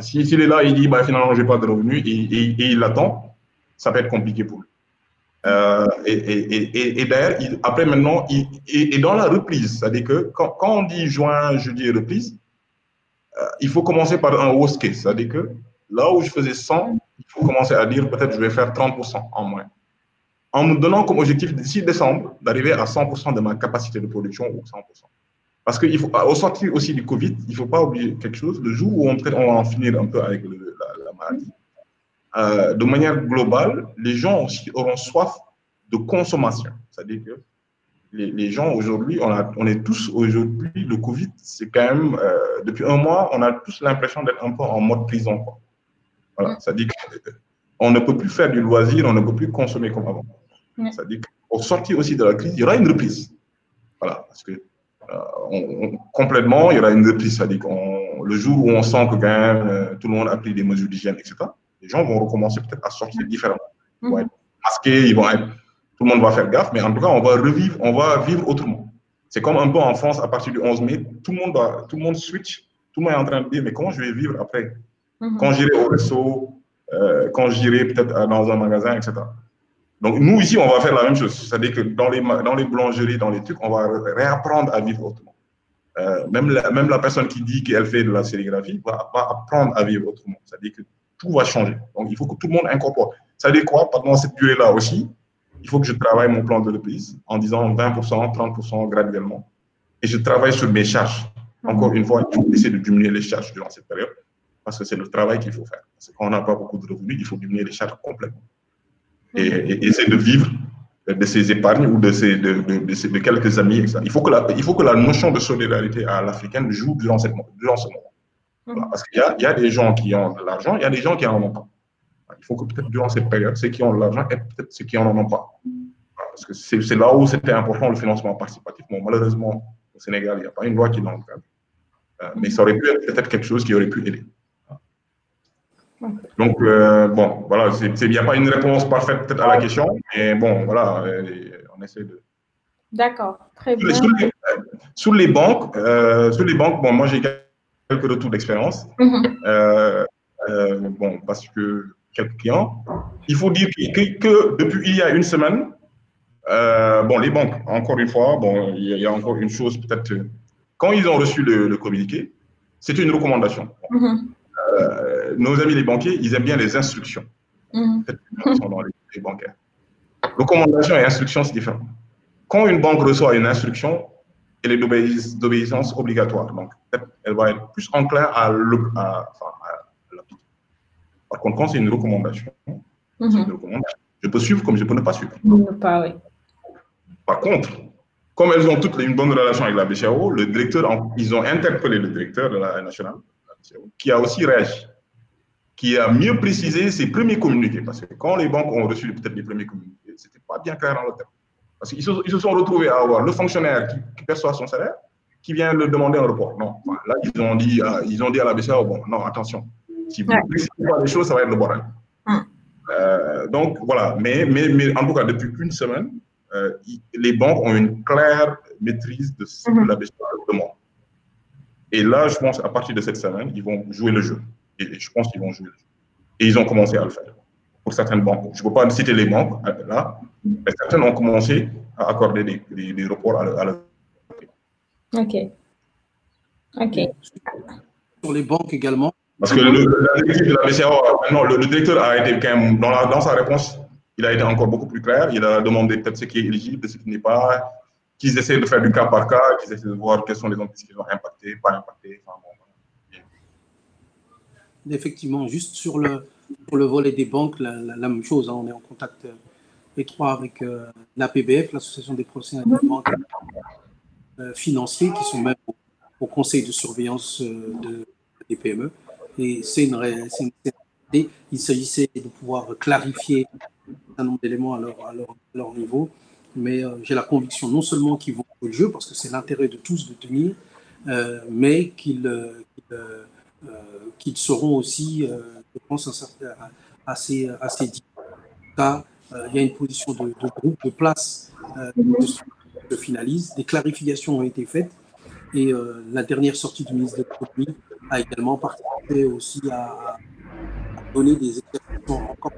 S'il est là, il dit finalement, je n'ai pas de revenus et il attend, ça va être compliqué pour lui. Et d'ailleurs, après maintenant, et dans la reprise, c'est-à-dire que quand on dit juin, juillet, reprise, il faut commencer par un worst case, c'est-à-dire que là où je faisais 100, il faut commencer à dire peut-être je vais faire 30% en moins. En me donnant comme objectif d'ici décembre d'arriver à 100% de ma capacité de production ou 100%. Parce qu'il faut, au sortir aussi du Covid, il ne faut pas oublier quelque chose, le jour où on va en finir un peu avec la maladie, de manière globale, les gens aussi auront soif de consommation. C'est-à-dire que les gens aujourd'hui, on est tous aujourd'hui, le Covid, c'est quand même, depuis un mois, on a tous l'impression d'être un peu en mode prison, quoi. Voilà, c'est-à-dire qu'on ne peut plus faire du loisir, on ne peut plus consommer comme avant. C'est-à-dire qu'au sortir aussi de la crise, il y aura une reprise. Voilà, parce que complètement, il y aura une reprise. C'est-à-dire que le jour où on sent que quand même, tout le monde a pris des mesures d'hygiène, etc., les gens vont recommencer peut-être à sortir différemment. Ils vont être masqués, tout le monde va faire gaffe, mais en tout cas, on va vivre autrement. C'est comme un peu en France, à partir du 11 mai, tout le monde switch, tout le monde est en train de dire, mais comment je vais vivre après? Quand j'irai au resto, quand j'irai peut-être dans un magasin, etc. Donc, nous, ici, on va faire la même chose. C'est-à-dire que dans les boulangeries, dans les trucs, on va réapprendre à vivre autrement. Même la personne qui dit qu'elle fait de la sérigraphie va apprendre à vivre autrement. C'est-à-dire que tout va changer. Donc, il faut que tout le monde incorpore. Ça veut dire quoi? Pendant cette durée-là aussi, il faut que je travaille mon plan de reprise en disant 20%, 30% graduellement. Et je travaille sur mes charges. Encore une fois, il faut essayer de diminuer les charges durant cette période parce que c'est le travail qu'il faut faire. Parce que quand on n'a pas beaucoup de revenus, il faut diminuer les charges complètement. Et essayer de vivre de ses épargnes ou de quelques amis, etc. Il faut que la notion de solidarité à l'africaine joue durant ce moment. Voilà, parce qu'il y a des gens qui ont de l'argent, il y a des gens qui n'en ont pas. Il faut que peut-être durant cette période, ceux qui ont de l'argent et peut-être ceux qui n'en ont pas. Voilà, parce que c'est là où c'était important le financement participatif. Bon, malheureusement, au Sénégal, il n'y a pas une loi qui l'encadre. Mais ça aurait pu être peut-être quelque chose qui aurait pu aider. Donc, bon, voilà, il n'y a pas une réponse parfaite peut-être à la question, mais bon, voilà, on essaie de… D'accord, très bien. Sur les banques, bon, moi j'ai quelques retours d'expérience. Bon, parce que quelques clients. Il faut dire que depuis il y a une semaine, bon, les banques, encore une fois, bon, il y a encore une chose peut-être. Quand ils ont reçu le communiqué, c'était une recommandation. Nos amis les banquiers, ils aiment bien les instructions. Peut-être qu'ils sont dans les bancaires. Recommandation et instruction, c'est différent. Quand une banque reçoit une instruction, elle est d'obéissance obligatoire. Donc, elle va être plus enclin à l'appliquer. Par contre, quand c'est une recommandation, je peux suivre comme je peux ne pas suivre. Par contre, comme elles ont toutes une bonne relation avec la BCEAO, le directeur, ils ont interpellé le directeur de la nationale, qui a aussi réagi, qui a mieux précisé ses premiers communiqués. Parce que quand les banques ont reçu peut-être les premiers communiqués, ce n'était pas bien clair dans le terme. Parce qu'ils se sont retrouvés à avoir le fonctionnaire qui perçoit son salaire, qui vient le demander en report. Non, enfin, là, ils ont dit à la BCEAO, bon, non, attention, si vous ne précisez pas les choses, ça va être le bordel. Donc, voilà. Mais en tout cas, depuis une semaine, les banques ont une claire maîtrise de ce que la BCEAO demande. Et là, je pense, à partir de cette semaine, ils vont jouer le jeu. Et je pense qu'ils vont jouer le jeu. Et ils ont commencé à le faire. Pour certaines banques. Je ne peux pas citer les banques, là, mais certaines ont commencé à accorder des reports à leur. OK. Sur les banques également. Parce que la directive de la BCEAO, maintenant, le directeur a été quand même, dans sa réponse, il a été encore beaucoup plus clair. Il a demandé peut-être ce qui est éligible, ce qui n'est pas, qu'ils essaient de faire du cas par cas, qu'ils essaient de voir quelles sont les entreprises qui ont impacté, pas impacté. Enfin, bon. Effectivement, juste sur le volet des banques, la même chose. Hein, on est en contact étroit avec l'APBF, l'Association des professionnels de banque financiers, qui sont même au conseil de surveillance des PME. Et c'est une réalité. Il s'agissait de pouvoir clarifier un certain nombre d'éléments à leur niveau. Mais j'ai la conviction non seulement qu'ils vont jouer le jeu, parce que c'est l'intérêt de tous de tenir, mais qu'ils seront aussi, je pense, assez dits. Là, il y a une position de groupe, de place se finalise. Des clarifications ont été faites et la dernière sortie du ministre de l'économie a également participé aussi à donner des éclaircissements encore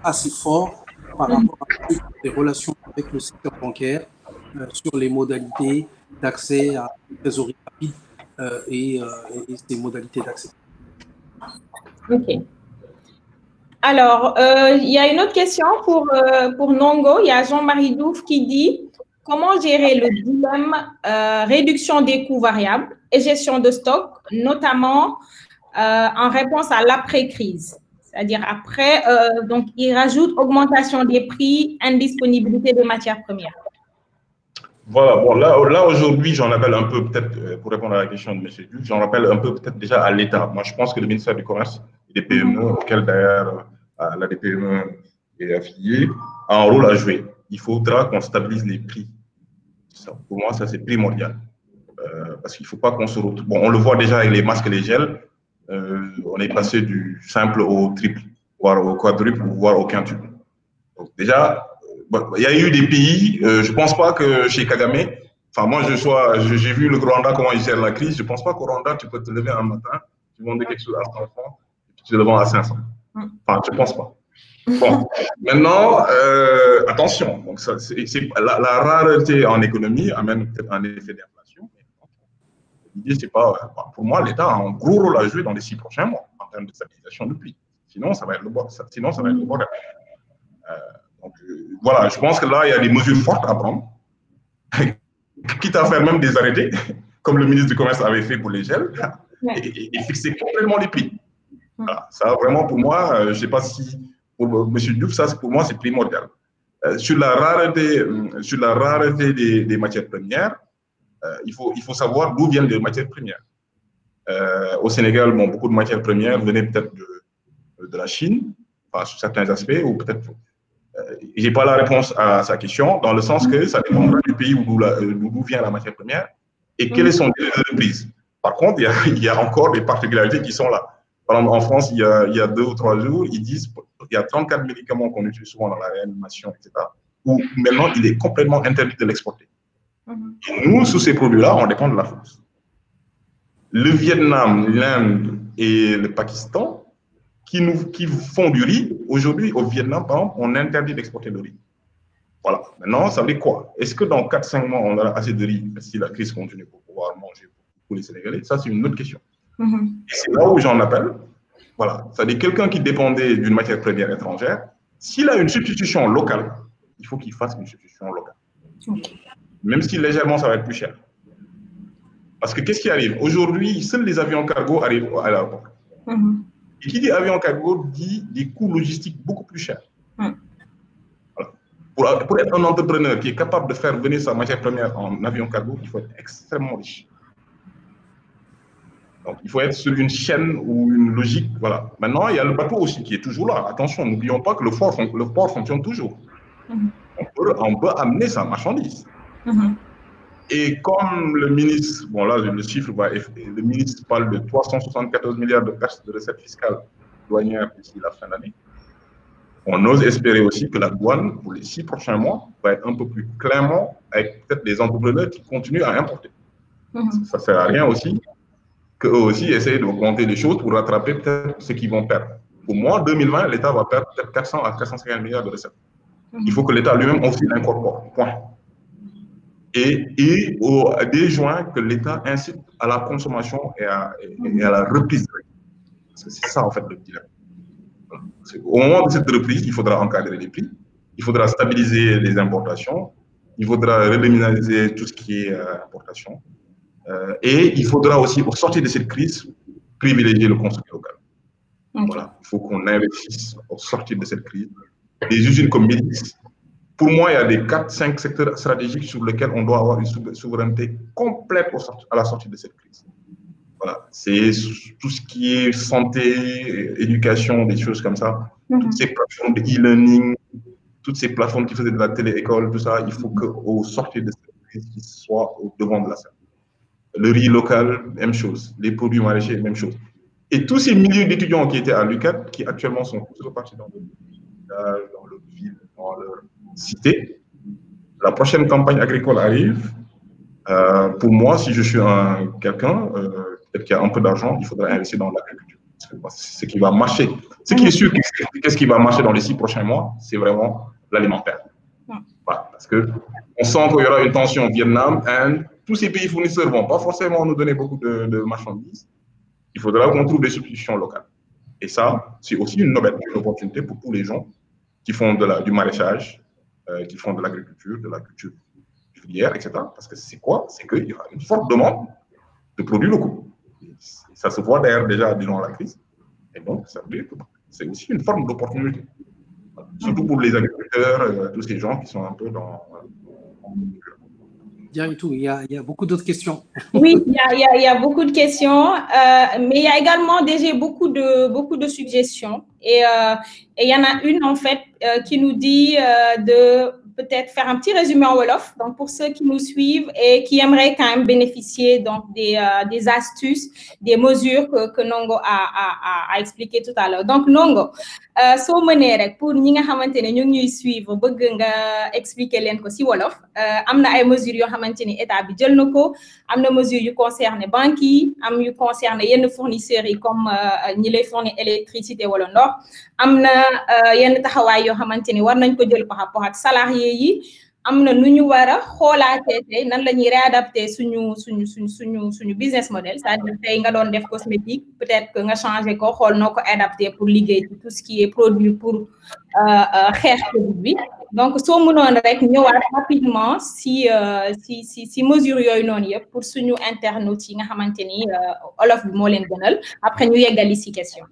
assez forts par rapport à les relations avec le secteur bancaire sur les modalités d'accès à la trésorerie rapide et ces modalités d'accès. OK. Alors, il y a une autre question pour Nongo. Il y a Jean-Marie Douf qui dit « Comment gérer le dilemme réduction des coûts variables et gestion de stock, notamment en réponse à l'après-crise ?» C'est-à-dire après, donc il rajoute augmentation des prix, indisponibilité des matières premières. Voilà, bon, là aujourd'hui, j'en appelle un peu, peut-être, pour répondre à la question de M. Diouf, j'en rappelle un peu peut-être déjà à l'État. Moi, je pense que le ministère du Commerce et des PME, auquel d'ailleurs la DPME est affiliée, a un rôle à jouer. Il faudra qu'on stabilise les prix. Ça, pour moi, ça c'est primordial. Parce qu'il ne faut pas qu'on se retrouve. Bon, on le voit déjà avec les masques et les gels, on est passé du simple au triple, voire au quadruple, voire au quintuple. Donc déjà, il y a eu des pays, je ne pense pas que chez Kagame, enfin moi j'ai vu le Rwanda, comment il gère la crise, je ne pense pas qu'au Rwanda, tu peux te lever un matin, tu vends quelque chose à 100 francs, et puis tu le vends à 500. Enfin, je ne pense pas. Bon, maintenant, attention, donc la rareté en économie amène peut-être un effet d'inflation. L'idée, c'est pas, pour moi, l'État a un gros rôle à jouer dans les 6 prochains mois en termes de stabilisation du prix. Sinon, ça va être le bordel. Donc, voilà, je pense que là, il y a des mesures fortes à prendre, quitte à faire même des arrêtés, comme le ministre du Commerce avait fait pour les gels, et fixer complètement les prix. Voilà, ça, vraiment, pour moi, je ne sais pas si pour M. Diouf, ça, pour moi, c'est primordial. Sur la rareté des matières premières, il faut savoir d'où viennent les matières premières. Au Sénégal, bon, beaucoup de matières premières venaient peut-être de la Chine, enfin, sur certains aspects, ou peut-être. Je n'ai pas la réponse à sa question, dans le sens que ça dépendra du pays d'où vient la matière première et quel est son délai de reprise. Par contre, il y a encore des particularités qui sont là. Par exemple, en France, il y a 2 ou 3 jours, ils disent qu'il y a 34 médicaments qu'on utilise souvent dans la réanimation, etc., où maintenant, il est complètement interdit de l'exporter. Et nous, sous ces produits-là, on dépend de la France. Le Vietnam, l'Inde et le Pakistan qui font du riz. Aujourd'hui, au Vietnam, par exemple, on interdit d'exporter le riz. Voilà. Maintenant, ça veut dire quoi? Est-ce que dans 4-5 mois, on aura assez de riz si la crise continue pour pouvoir manger pour les Sénégalais? Ça, c'est une autre question. Et c'est là où j'en appelle. Voilà. C'est-à-dire quelqu'un qui dépendait d'une matière première étrangère, s'il a une substitution locale, il faut qu'il fasse une substitution locale. Même si légèrement, ça va être plus cher. Parce que qu'est-ce qui arrive? Aujourd'hui, seuls les avions cargo arrivent à l'aéroport. Et qui dit avion cargo dit des coûts logistiques beaucoup plus chers. Voilà. Pour être un entrepreneur qui est capable de faire venir sa matière première en avion cargo, il faut être extrêmement riche. Donc, il faut être sur une chaîne ou une logique. Voilà. Maintenant, il y a le bateau aussi qui est toujours là. Attention, n'oublions pas que le port fonctionne toujours. On peut amener sa marchandise. Et comme le ministre, bon là, le chiffre va, le ministre parle de 374 milliards de pertes de recettes fiscales douanières d'ici la fin d'année, on ose espérer aussi que la douane, pour les 6 prochains mois, va être un peu plus clément avec peut-être des entrepreneurs qui continuent à importer. Ça ne sert à rien aussi qu'eux aussi essayent d'augmenter les choses pour rattraper peut-être ce qu'ils vont perdre. Pour moi, en 2020, l'État va perdre peut-être 400 à 450 milliards de recettes. Il faut que l'État lui-même aussi l'incorpore. Point. Et dès juin, que l'État incite à la consommation et à la reprise. Parce que c'est ça, en fait, le dilemme. Au moment de cette reprise, il faudra encadrer les prix, il faudra stabiliser les importations, il faudra redéminaliser tout ce qui est importation. Et il faudra aussi, pour sortir de cette crise, privilégier le consommé local. Voilà. Il faut qu'on investisse pour sortir de cette crise. Des usines comme Médis, pour moi, il y a des 4-5 secteurs stratégiques sur lesquels on doit avoir une souveraineté complète à la sortie de cette crise. Voilà. C'est tout ce qui est santé, éducation, des choses comme ça. Toutes ces plateformes de e-learning, toutes ces plateformes qui faisaient de la télé-école, tout ça, il faut qu'au sortir de cette crise, qu'ils soient au devant de la scène. Le riz local, même chose. Les produits maraîchers, même chose. Et tous ces milliers d'étudiants qui étaient à l'UQAD, qui actuellement sont tous repartis dans le village, dans le ville, dans leur cité. La prochaine campagne agricole arrive. Pour moi, si je suis quelqu'un qui a un peu d'argent, il faudra investir dans l'agriculture. C'est ce qui va marcher. Ce qui est sûr, qu'est-ce qui va marcher dans les 6 prochains mois, c'est vraiment l'alimentaire. Voilà, parce qu'on sent qu'il y aura une tension au Vietnam, Inde, tous ces pays fournisseurs ne vont pas forcément nous donner beaucoup de marchandises. Il faudra qu'on trouve des substitutions locales. Et ça, c'est aussi une opportunité pour tous les gens qui font du maraîchage, qui font de l'agriculture, de la culture filière, etc. Parce que c'est quoi? C'est qu'il y aura une forte demande de produits locaux. Ça se voit d'ailleurs déjà durant la crise. Et donc, ça veut dire que c'est aussi une forme d'opportunité. Surtout pour les agriculteurs, tous ces gens qui sont un peu dans... Bien et tout, il y a beaucoup d'autres questions. Oui, il y a beaucoup de questions, mais il y a également déjà beaucoup de suggestions. Et il y en a une, en fait, qui nous dit de peut-être faire un petit résumé en Wolof, donc pour ceux qui nous suivent et qui aimeraient quand même bénéficier donc des astuces, des mesures que Nongo a expliqué tout à l'heure. Donc Nongo, soo mënee rek pour ñi nga xamante ne ñu ngi ñuy suivre bëgg nga expliquer leen ko ci Wolof am na ay mesures yoo xamante ni état bi jël na ko am na mesures yu concerné banques yi am yu concerné yenn fournisseurs yi comme ñi lay fournir électricité wala ndox am na yenn taxawaay yoo xamante ni war nañ ko jël par rapport ak salariés yi am na nu ñu war a xoolaatee tey nan la ñuy réadapter suñu business model c'est-à-dire tey nga doon def cosmétique peut-être que nga changé ko xool noo ko adapté pour liggéey ci tout ce qui est produit pour xeex Covid bi donc soo mënoon rek ñëwaat rapidement si mesures yooyu noonu yëpp pour suñu internautes yi nga xamante ni olof bi moo leen gënal après ñu yeggali si question.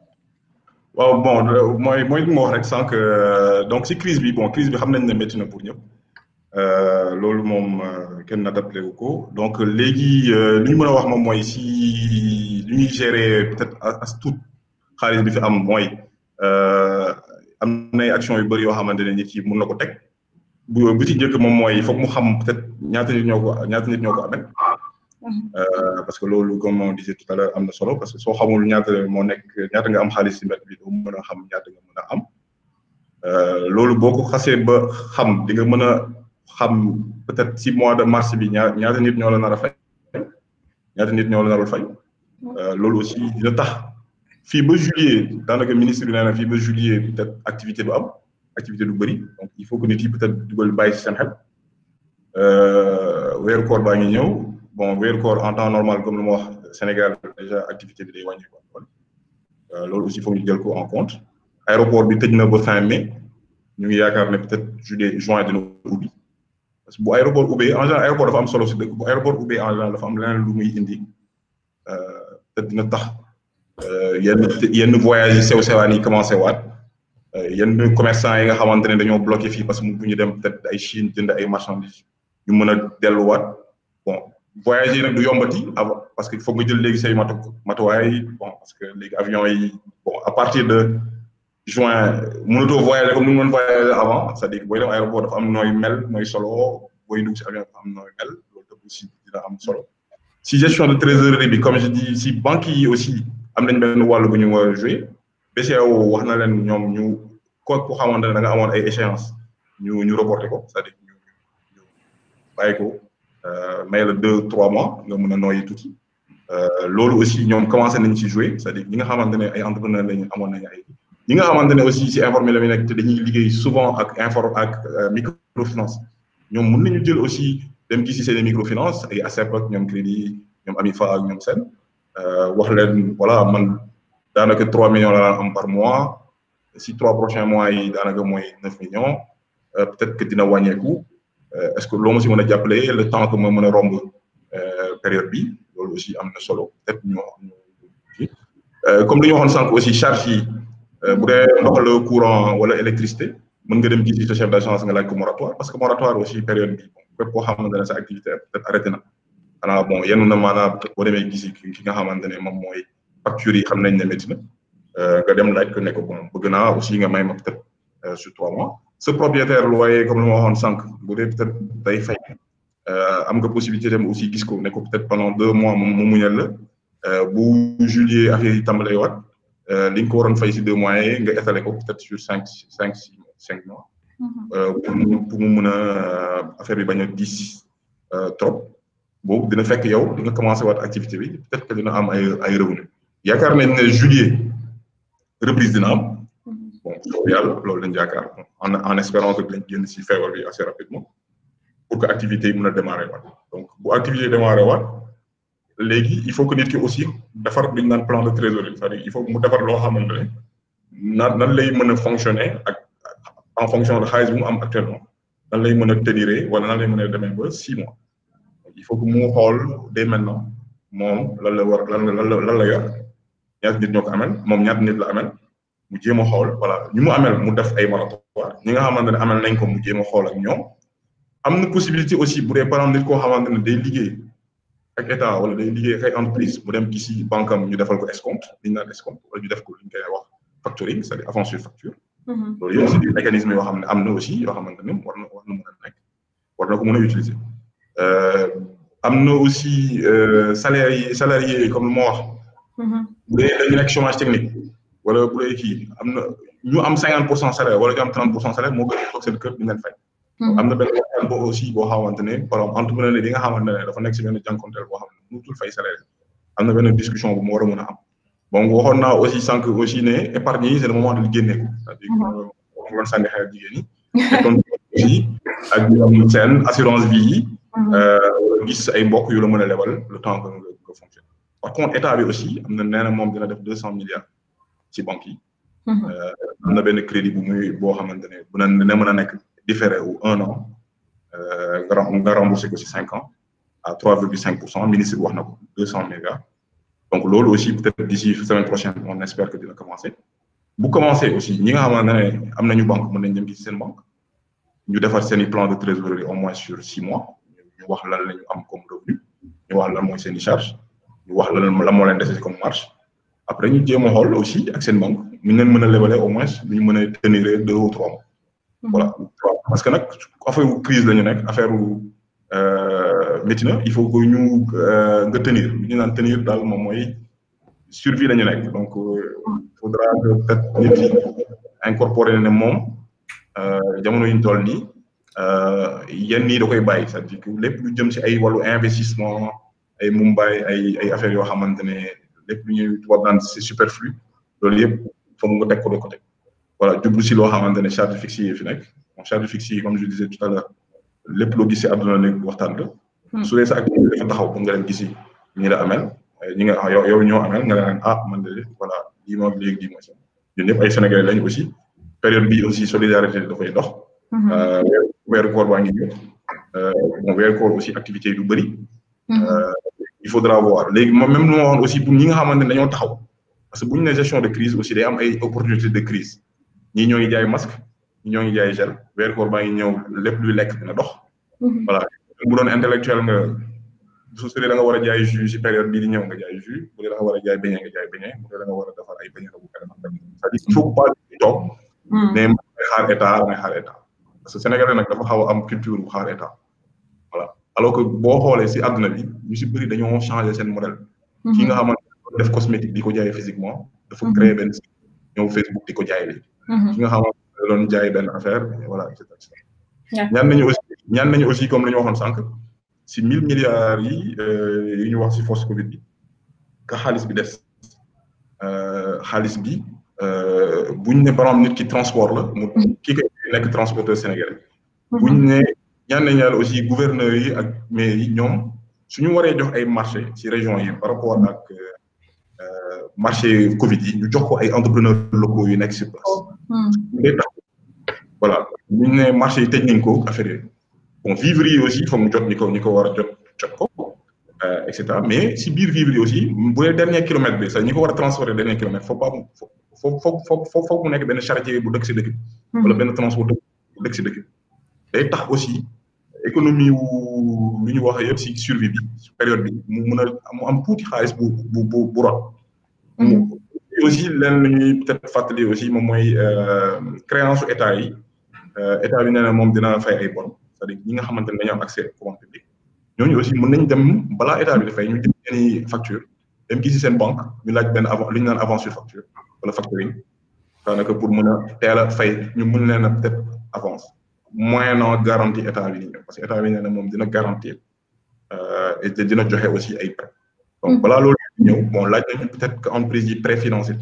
waaw bon mooy li ma wax rek sànq donc si crise bi xam nañ ne métti na pour ñëpp. loolu moom kenn adapté wu ko donc léegi li ñu mën a wax moom mooy si lu ñuy gérer peut-être as tuut xaalis bi fi am mooy am na ay actions yu bëri yoo xamante ne nit yi mën na ko teg bu ci njëkk moom mooy il faut que mu xam peut-être ñaata nit ñoo ko amee parce que loolu comme on disait tout à l'heure am na solo parce que soo xamul ñaata nga am xaalis si mbedd bi doo mën a xam ñaata nga mën a am loolu boo ko xasee ba xam di nga mën a xam peut-être si mois de mars bi ñaata nit ñoo la nar a fay ñaata nit ñoo la narul fay loolu aussi dina tax fii ba juillet daanaka ministre bi nee na fii ba juillet peut-être activité du am activité du bëri donc il faut que nit yi peut-être dugal bàyyi si seen xel weeru koor baa ngi ñëw bon weeru koor en temps normal comme lu ma wax Sénégal déjà activité bi day wàññi ko loolu aussi foog ñu jël ko en compte aéroport bi tëj na ba fin mai ñu ngi yaakaar ne peut-être juillet juin dina ubbi parce que bu aéroport ubbee en général aéroport dafa am solo si dëkk bu aéroport ubbee en général dafa am leneen lu muy indi peut-être dina tax yenn voyage yi sew-sewaan yi commencé waat yenn commerçant yi nga xamante ne dañoo bloqué fii parce que bu ñu dem peut-être ay Chine jënd ay marchandises ñu mën a delluwaat bon voyage yi nag du yombati avant parce que foog nga jël léegi say matuwaay bon parce que léegi avion yi bon à partir de juin mënatoo voyager comme ni mu mën voyager avant c'est-à-dire booy dem aéroport dafa am nooy mel nooy solo booy dugg si avion dafa am nooy mel loolu tamit aussi dina am solo si gestion de trésorerie bi comme je dis si banques yi aussi am nañ benn wàll bu ñu war a jouer BCEAO wax na leen ñoom ñu ko xamante ne da nga amoon ay échéances ñu reporté ko c'est-à-dire ñu bàyyi ko may la 2-3 mois nga mën a nooyi tuuti loolu aussi ñoom commencé nañ ci jouer c'est-à-dire ñi nga xamante ne ay entrepreneurs lañu amoon nañu ay ñi nga xamante ne aussi si informel la ñu nekk te dañuy liggéey souvent ak microfinance ñoom mën nañu jël aussi dem gisi seen microfinance ay ACEP ak ñoom crédit ñoom Amifa ak ñoom seen wax leen voilà man daanaka 3 millions la am par mois si 3 prochains mois yi daanaka mooy 9 millions peut-être que dina wàññeeku est-ce que loo ma si mën a jàppale le temps que ma mën a romb période bi loolu aussi am na solo peut-être comme li ñu waxoon sànq aussi charge yi bu dee ndox la courant wala électricité mën nga dem gis sa chef d'agence nga laaj ko moratoire parce que moratoire aussi période bi képp koo xamante ne sa activité peut-être arrêté na xanaa bon yenn na maanaam boo demee gisi ki nga xamante ne moom mooy factures yi xam nañ ne métti na nga dem laaj ko ne ko bon bëgg naa aussi nga may ma peut-être sur 3 mois ce propriétaire loyer comme lu ma waxoon sànq bu dee peut-être day fay am nga possibilité dem aussi gis ko ne ko peut-être pendant 2 mois mu muñal la bu juillet affaire yi tàmbalee waat li nga ko waroon fay si 2 mois yi nga étalé ko peut-être sur 5 mois pour mu mën a affaire bi bañ a diis trop boobu dina fekk yow di nga commencé waat activité bi peut-être que dina am ay revenus yaakaar nañ ne juillet reprise dina am bon yàlla loolu lañ yaakaar en espérant que dinañ génn si feebar bi assez rapidement pour que activité yi mën a démarrer waat donc bu activité démarrer waat léegi il faut que nit ki aussi defar li ñu naan plan de trésorerie c'est-à-dire il faut que mu defar loo xamante ne nan lay mën a fonctionner ak en fonction de xaalis bi mu am actuellement nan lay mën a tenir wala nan lay mën a demee ba 6 mois il faut que mu xool dès maintenant moom lan la war lan la yor ñaata nit ñoo ko amel moom ñaata nit la amel mu jéem a xool voilà ñu mu amel mu def ay moratoire ñi nga xamante ne amel nañ ko mu jéem a xool ak ñoom am na possibilité aussi bu dee par exemple nit koo xamante ne day liggéey ak état wala day liggéey ak ay entreprise mu dem gisi banque am ñu defal ko escompte li ñu naan escompte wala ñu def ko li ñu koy wax factoring c'est-à-dire avance sur facture loolu yëpp c'est des mécanismes yoo xam ne am na aussi yoo xamante ne war na mën a nekk war na ko mën a utiliser am na aussi salarié comme lu ma wax bu dee dañu nekk chômage technique wala bu dee kii am na ñu am 50% salaire wala ñu am 30% salaire moo gën a toog seen kër di leen fay am na benn waxtaan boo aussi boo xamante ne par exemple entrepreneur bi nga xamante ne dafa nekk si benn jànkonteel boo xam ne mënutul fay salaire am na benn discussion bu mu war a mën a am donc waxoon naa aussi sànq aussi ne épargne yi c'est le moment de génne ko c'est-à-dire que loon sànni xel jigéen ñi kon aussi ak ñu am seen assurance vie yi gis ay mbokk yu la mën a lebal le temps que nga fonctionne par contre état bi aussi am na nee na moom dina def 200 milliards ci banques yi am na benn crédit bu muy boo xamante ne bu na mën a nekk différé ou 1 an nga remboursé ko ci 5 ans à 3,5% ministre bi wax na ko 200 milliards donc loolu aussi peut-être d'ici semaine prochaine on espère que dina commencer bu commencer aussi ñi nga xamante ne am nañu banque mën nañ dem ci seen banque ñu defar seen i plan de trésorerie au moins sur 6 mois ñu wax lan la ñu am comme revenu ñu wax lan mooy seen i charge ñu wax lan moo leen dese comme marge après ñu jéem a xool aussi ak seen banque ñu leen mën a lebalee au moins ñu mën a tenir 2 ou 3 mois voilà parce que nag affaire crise la ñu nekk affaire métti na il faut que ñu nga tenir li ñu naan tenir daal moom mooy survie la ñu nekk donc faudra que peut-être nit yi incorporer ne moom jamono yi ñu toll nii yenn yi da koy bàyyi c'est-à-dire que lépp lu jëm ci ay wàllu investissement ay Mumbai ay affaires yoo xamante ne lépp lu ñuy tubaab naan c'est superflu loolu yëpp foog nga teg ko de côté voilà jublu si loo xamante ne charge fixe yi fi nekk donc charge fixe yi comme je disais tout à l'heure lépp loo gis si àdduna léegi waxtaan la su dee sa activité dafa taxaw pour nga dem gisi ñi la amel ñi nga yow ñoo amel nga leen man de voilà lii moom léegi lii mooy sax ñun ñëpp ay Sénégalais lañu aussi période bi aussi solidarité dafay dox weeru koor baa ngi ñëw bon weeru koor aussi activité yi du bëri il faudra voir léegi moom même lu ma waxoon aussi pour ñi nga xamante ne dañoo taxaw parce que bu ñu ne gestion de crise aussi day am ay opportunité de crise ñii ñoo ngi jaay masque ñii ñoo ngi jaay gel weeru koor baa ngi ñëw lépp luy lekk dina dox voilà bu doon intellectuel nga su dee da nga war a jaay jus si période bii di ñëw nga jaay jus bu dee da nga war a jaay beignet nga jaay beignet bu dee da nga war a defar ay beignet bu c'est-à-dire il faut pas toog mais ngay xaar état parce que Sénégalais nag dafa xaw a am culture bu xaar état voilà alors que boo xoolee si àdduna bi ñu si bëri dañoo changé seen modèle ki nga xamante ne def cosmétique di ko jaay physiquement dafa créer benn site ñëw Facebook di ko jaay léegi ki nga xamante ne doon jaay benn affaire voilà et cetera ñaan nañu aussi comme la ñu waxoon sànq si 1000 milliards yi ñu wax si force Covid bi ka xaalis bi des xaalis bi buñ ne par exemple nit ki transport la mu kii koy nekk transporteur sénégalais buñ ne ñaan nañu yàlla aussi gouverneurs yi ak maires yi ñoom suñu waree jox ay marché si région yi par rapport ak marché Covid yi ñu jox ko ay entrepreneurs locaux yu nekk sur place day tax voilà buñ ne marché yi tëj nañ ko affaire yooyu bon vivre yi aussi foog mu jot ñi ko war a jot ko et cetera mais si biir vivre yi aussi bu dee dernier kilomètre bi sax ñi ko war a transférer dernier kilomètre faut pas foog mu nekk benn charretier bu dëkk si dëkk wala benn transporteur bu dëkk si dëkk day tax aussi économie wu lu ñu wax yëpp si survie bi période bi mu mën a mu am tuuti xaalis bu rot aussi leen lu ñuy peut-être fàttali aussi moom mooy créance su état yi état bi nee na moom dina fay ay bor c'est-à-dire ñi nga xamante ne dañoo am accès commande publique ñooñu aussi mën nañ dem balaa état bi dafay ñu jël seeni facture dem gisi seen banque ñu laaj benn avant lu ñu naan avance sur facture wala factoring daanaka pour mën a teel a fay ñu mën leen a peut-être avance moyennant garantie état bi ñëw parce que état bi nee na moom dina garantir et dina joxe aussi ay prêts donc balaa loolu ñëw bon laaj nañu peut-être que entreprise yi préfinancé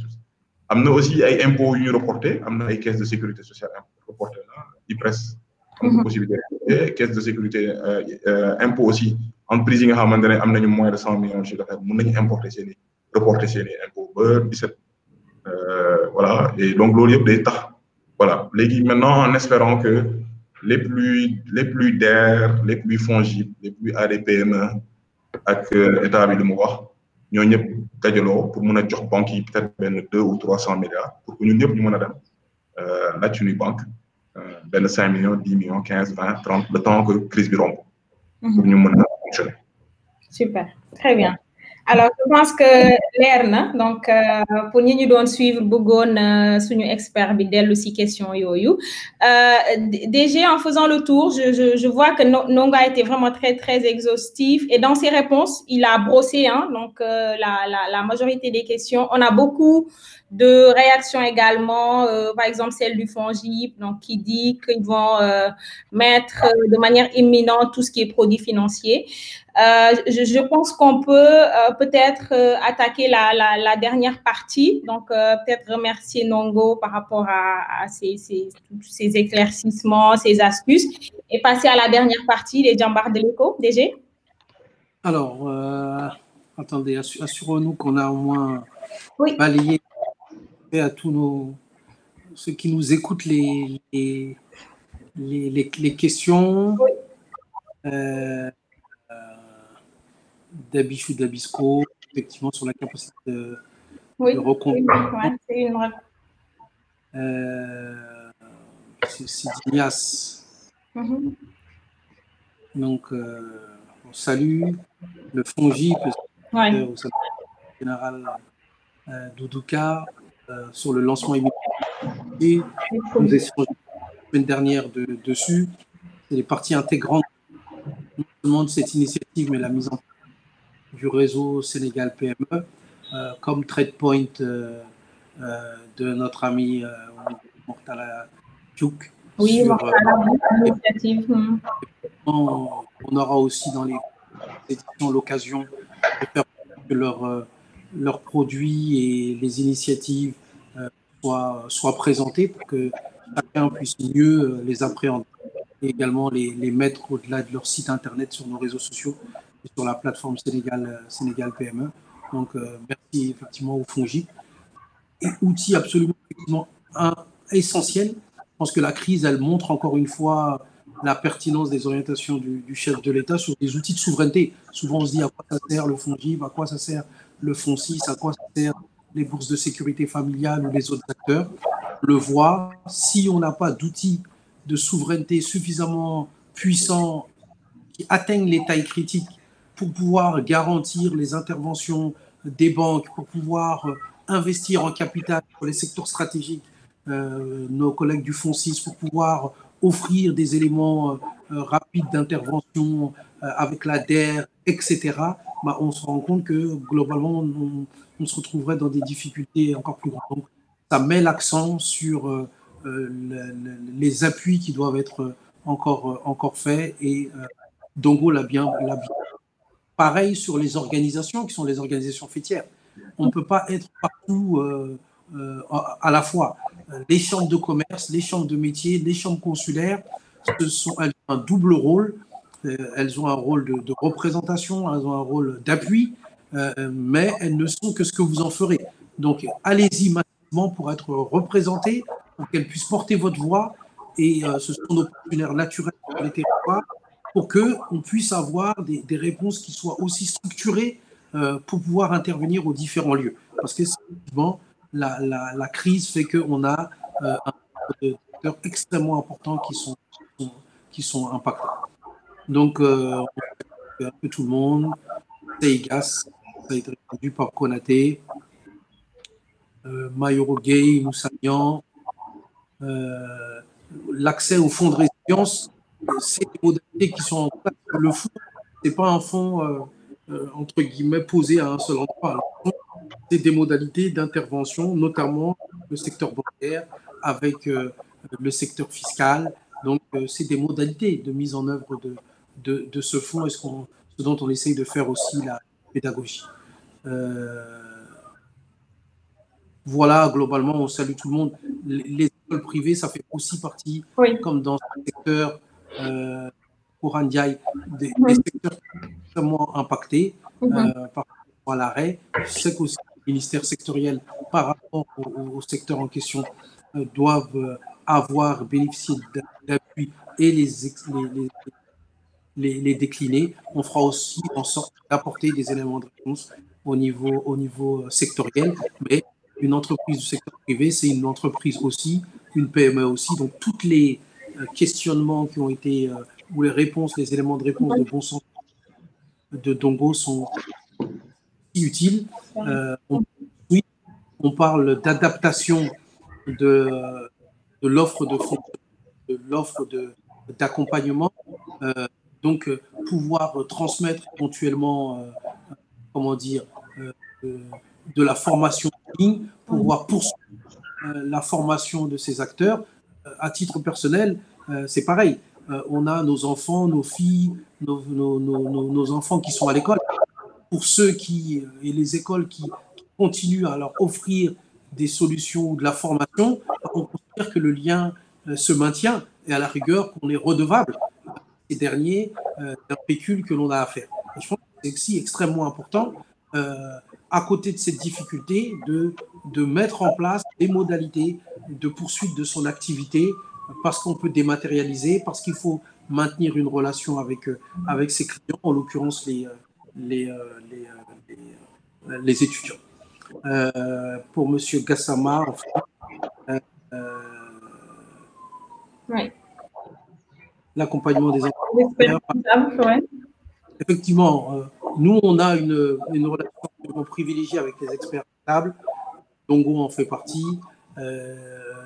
am na aussi ay impôts yu ñu reporté am na ay caisse de sécurité sociale reporté na IPRES possibilité caisse de sécurité impôt aussi entreprise yi nga xamante ne am nañu moins de 100 millions de chiffre d'affaires mën nañu reporter seeni impôt ba 17 voilà et donc loolu yëpp day tax voilà léegi maintenant en espérant que les plus DER les plus FONGIP les plus ADPME ak état bi lu mu wax ñoo ñëpp dajaloo pour mën a jox banques yi peut-être benn 200 ou 300 milliards pour que ñun ñëpp ñu mën a dem laaj suñuy banque benn 5 millions 10 millions 15 20 30 le temps que crise bi romb pour ñu mën a fonctionner. Super, très bien. Alors, je pense que leer na donc pour ñi ñu doon suivre bëggoon suñu expert bi dellu si question yooyu DG en faisant le tour je vois que Ndongo a été vraiment très très exhaustif et dans ses réponses il a brossé donc la majorité des questions. On a beaucoup de réactions également, par exemple celle du FONGIP donc qui dit qu'ils vont mettre de manière imminente tout ce qui est produits financiers. Je pense qu'on peut peut-être attaquer la dernière partie, donc peut-être remercier Ndongo par rapport à ces éclaircissements, ces astuces, et passer à la dernière partie, les Djambars de l'écho, DG. Alors, attendez, assurons-nous qu'on a au moins balayé à tous ceux qui nous écoutent les questions. Oui. D'Abichou d'Abisco, effectivement, sur la capacité de reconstruire. C'est Dignas. Donc, on salue le FONGIP, au général Doudouka, sur le lancement immédiat. Nous échangeons la semaine dernière dessus. C'est les parties intégrantes non seulement de cette initiative, mais la mise en place du réseau Sénégal PME, comme trade point de notre ami Mortala Diouk. Oui, Mortala, initiative. On aura aussi dans les éditions l'occasion de faire que leurs produits et les initiatives soient présentés pour que chacun puisse mieux les appréhender et également les mettre au-delà de leur site internet sur nos réseaux sociaux et sur la plateforme Sénégal PME. Donc, merci effectivement au FONGIP. Et outil absolument effectivement, essentiel. Je pense que la crise, elle montre encore une fois la pertinence des orientations du chef de l'État sur des outils de souveraineté. Souvent, on se dit à quoi ça sert le FONGIP, à quoi ça sert le Fonds 6, à quoi ça sert les bourses de sécurité familiale ou les autres acteurs. On le voit, si on n'a pas d'outils de souveraineté suffisamment puissants qui atteignent les tailles critiques pour pouvoir garantir les interventions des banques, pour pouvoir investir en capital pour les secteurs stratégiques, nos collègues du Fonds 6, pour pouvoir offrir des éléments rapides d'intervention avec la DER, etc., bah, on se rend compte que globalement, on se retrouverait dans des difficultés encore plus grandes. Donc, ça met l'accent sur les appuis qui doivent être encore faits et Dongo l'a bien. Pareil sur les organisations qui sont les organisations fêtières. On ne peut pas être partout à la fois. Les chambres de commerce, les chambres de métier, les chambres consulaires, elles ont un double rôle. Elles ont un rôle de représentation, elles ont un rôle d'appui, mais elles ne sont que ce que vous en ferez. Donc, allez-y massivement pour être représentés, pour qu'elles puissent porter votre voix, et ce sont nos partenaires naturels sur les territoires, pour qu'on puisse avoir des réponses qui soient aussi structurées pour pouvoir intervenir aux différents lieux. Parce que effectivement, la crise fait qu'on a un nombre d'acteurs extrêmement importants qui sont impactés. Donc, on fait un peu tout le monde. Seigas, ça a été répondu par Konaté, Mayoro Gay, Moussagnan. L'accès au fonds de résilience, c'est des modalités qui sont en place. Le fonds, ce n'est pas un fonds, entre guillemets, posé à un seul endroit. C'est des modalités d'intervention, notamment le secteur bancaire, avec le secteur fiscal. Donc, c'est des modalités de mise en œuvre de ce fonds et ce dont on essaye de faire aussi la pédagogie. Voilà, globalement, on salue tout le monde. Les écoles privées, ça fait aussi partie, oui, comme dans ce secteur Korandiaï, des secteurs extrêmement impactés par rapport à l'arrêt. Je sais qu'aussi les ministères sectoriels, par rapport au secteur en question, doivent avoir bénéficié d'appui et les décliner. On fera aussi en sorte d'apporter des éléments de réponse au niveau sectoriel, mais une entreprise du secteur privé, c'est une entreprise aussi, une PME aussi. Donc, tous les questionnements qui ont été, ou les réponses, les éléments de réponse de bon sens de Dongo sont utiles. On parle d'adaptation de l'offre de fonds, de l'offre d'accompagnement. Donc, pouvoir transmettre éventuellement, comment dire, de la formation en ligne, pouvoir poursuivre la formation de ces acteurs. À titre personnel, c'est pareil. On a nos enfants, nos filles, nos enfants qui sont à l'école. Pour ceux et les écoles qui continuent à leur offrir des solutions ou de la formation, on considère que le lien se maintient et à la rigueur qu'on est redevable ces derniers d'un pécule que l'on a à faire. Et je pense que c'est aussi extrêmement important, à côté de cette difficulté, de mettre en place des modalités de poursuite de son activité, parce qu'on peut dématérialiser, parce qu'il faut maintenir une relation avec ses clients, en l'occurrence les étudiants. Pour M. Gassama, enfin, oui, l'accompagnement des entrepreneurs. Effectivement, nous, on a une relation privilégiée avec les experts comptables. Dongo en fait partie.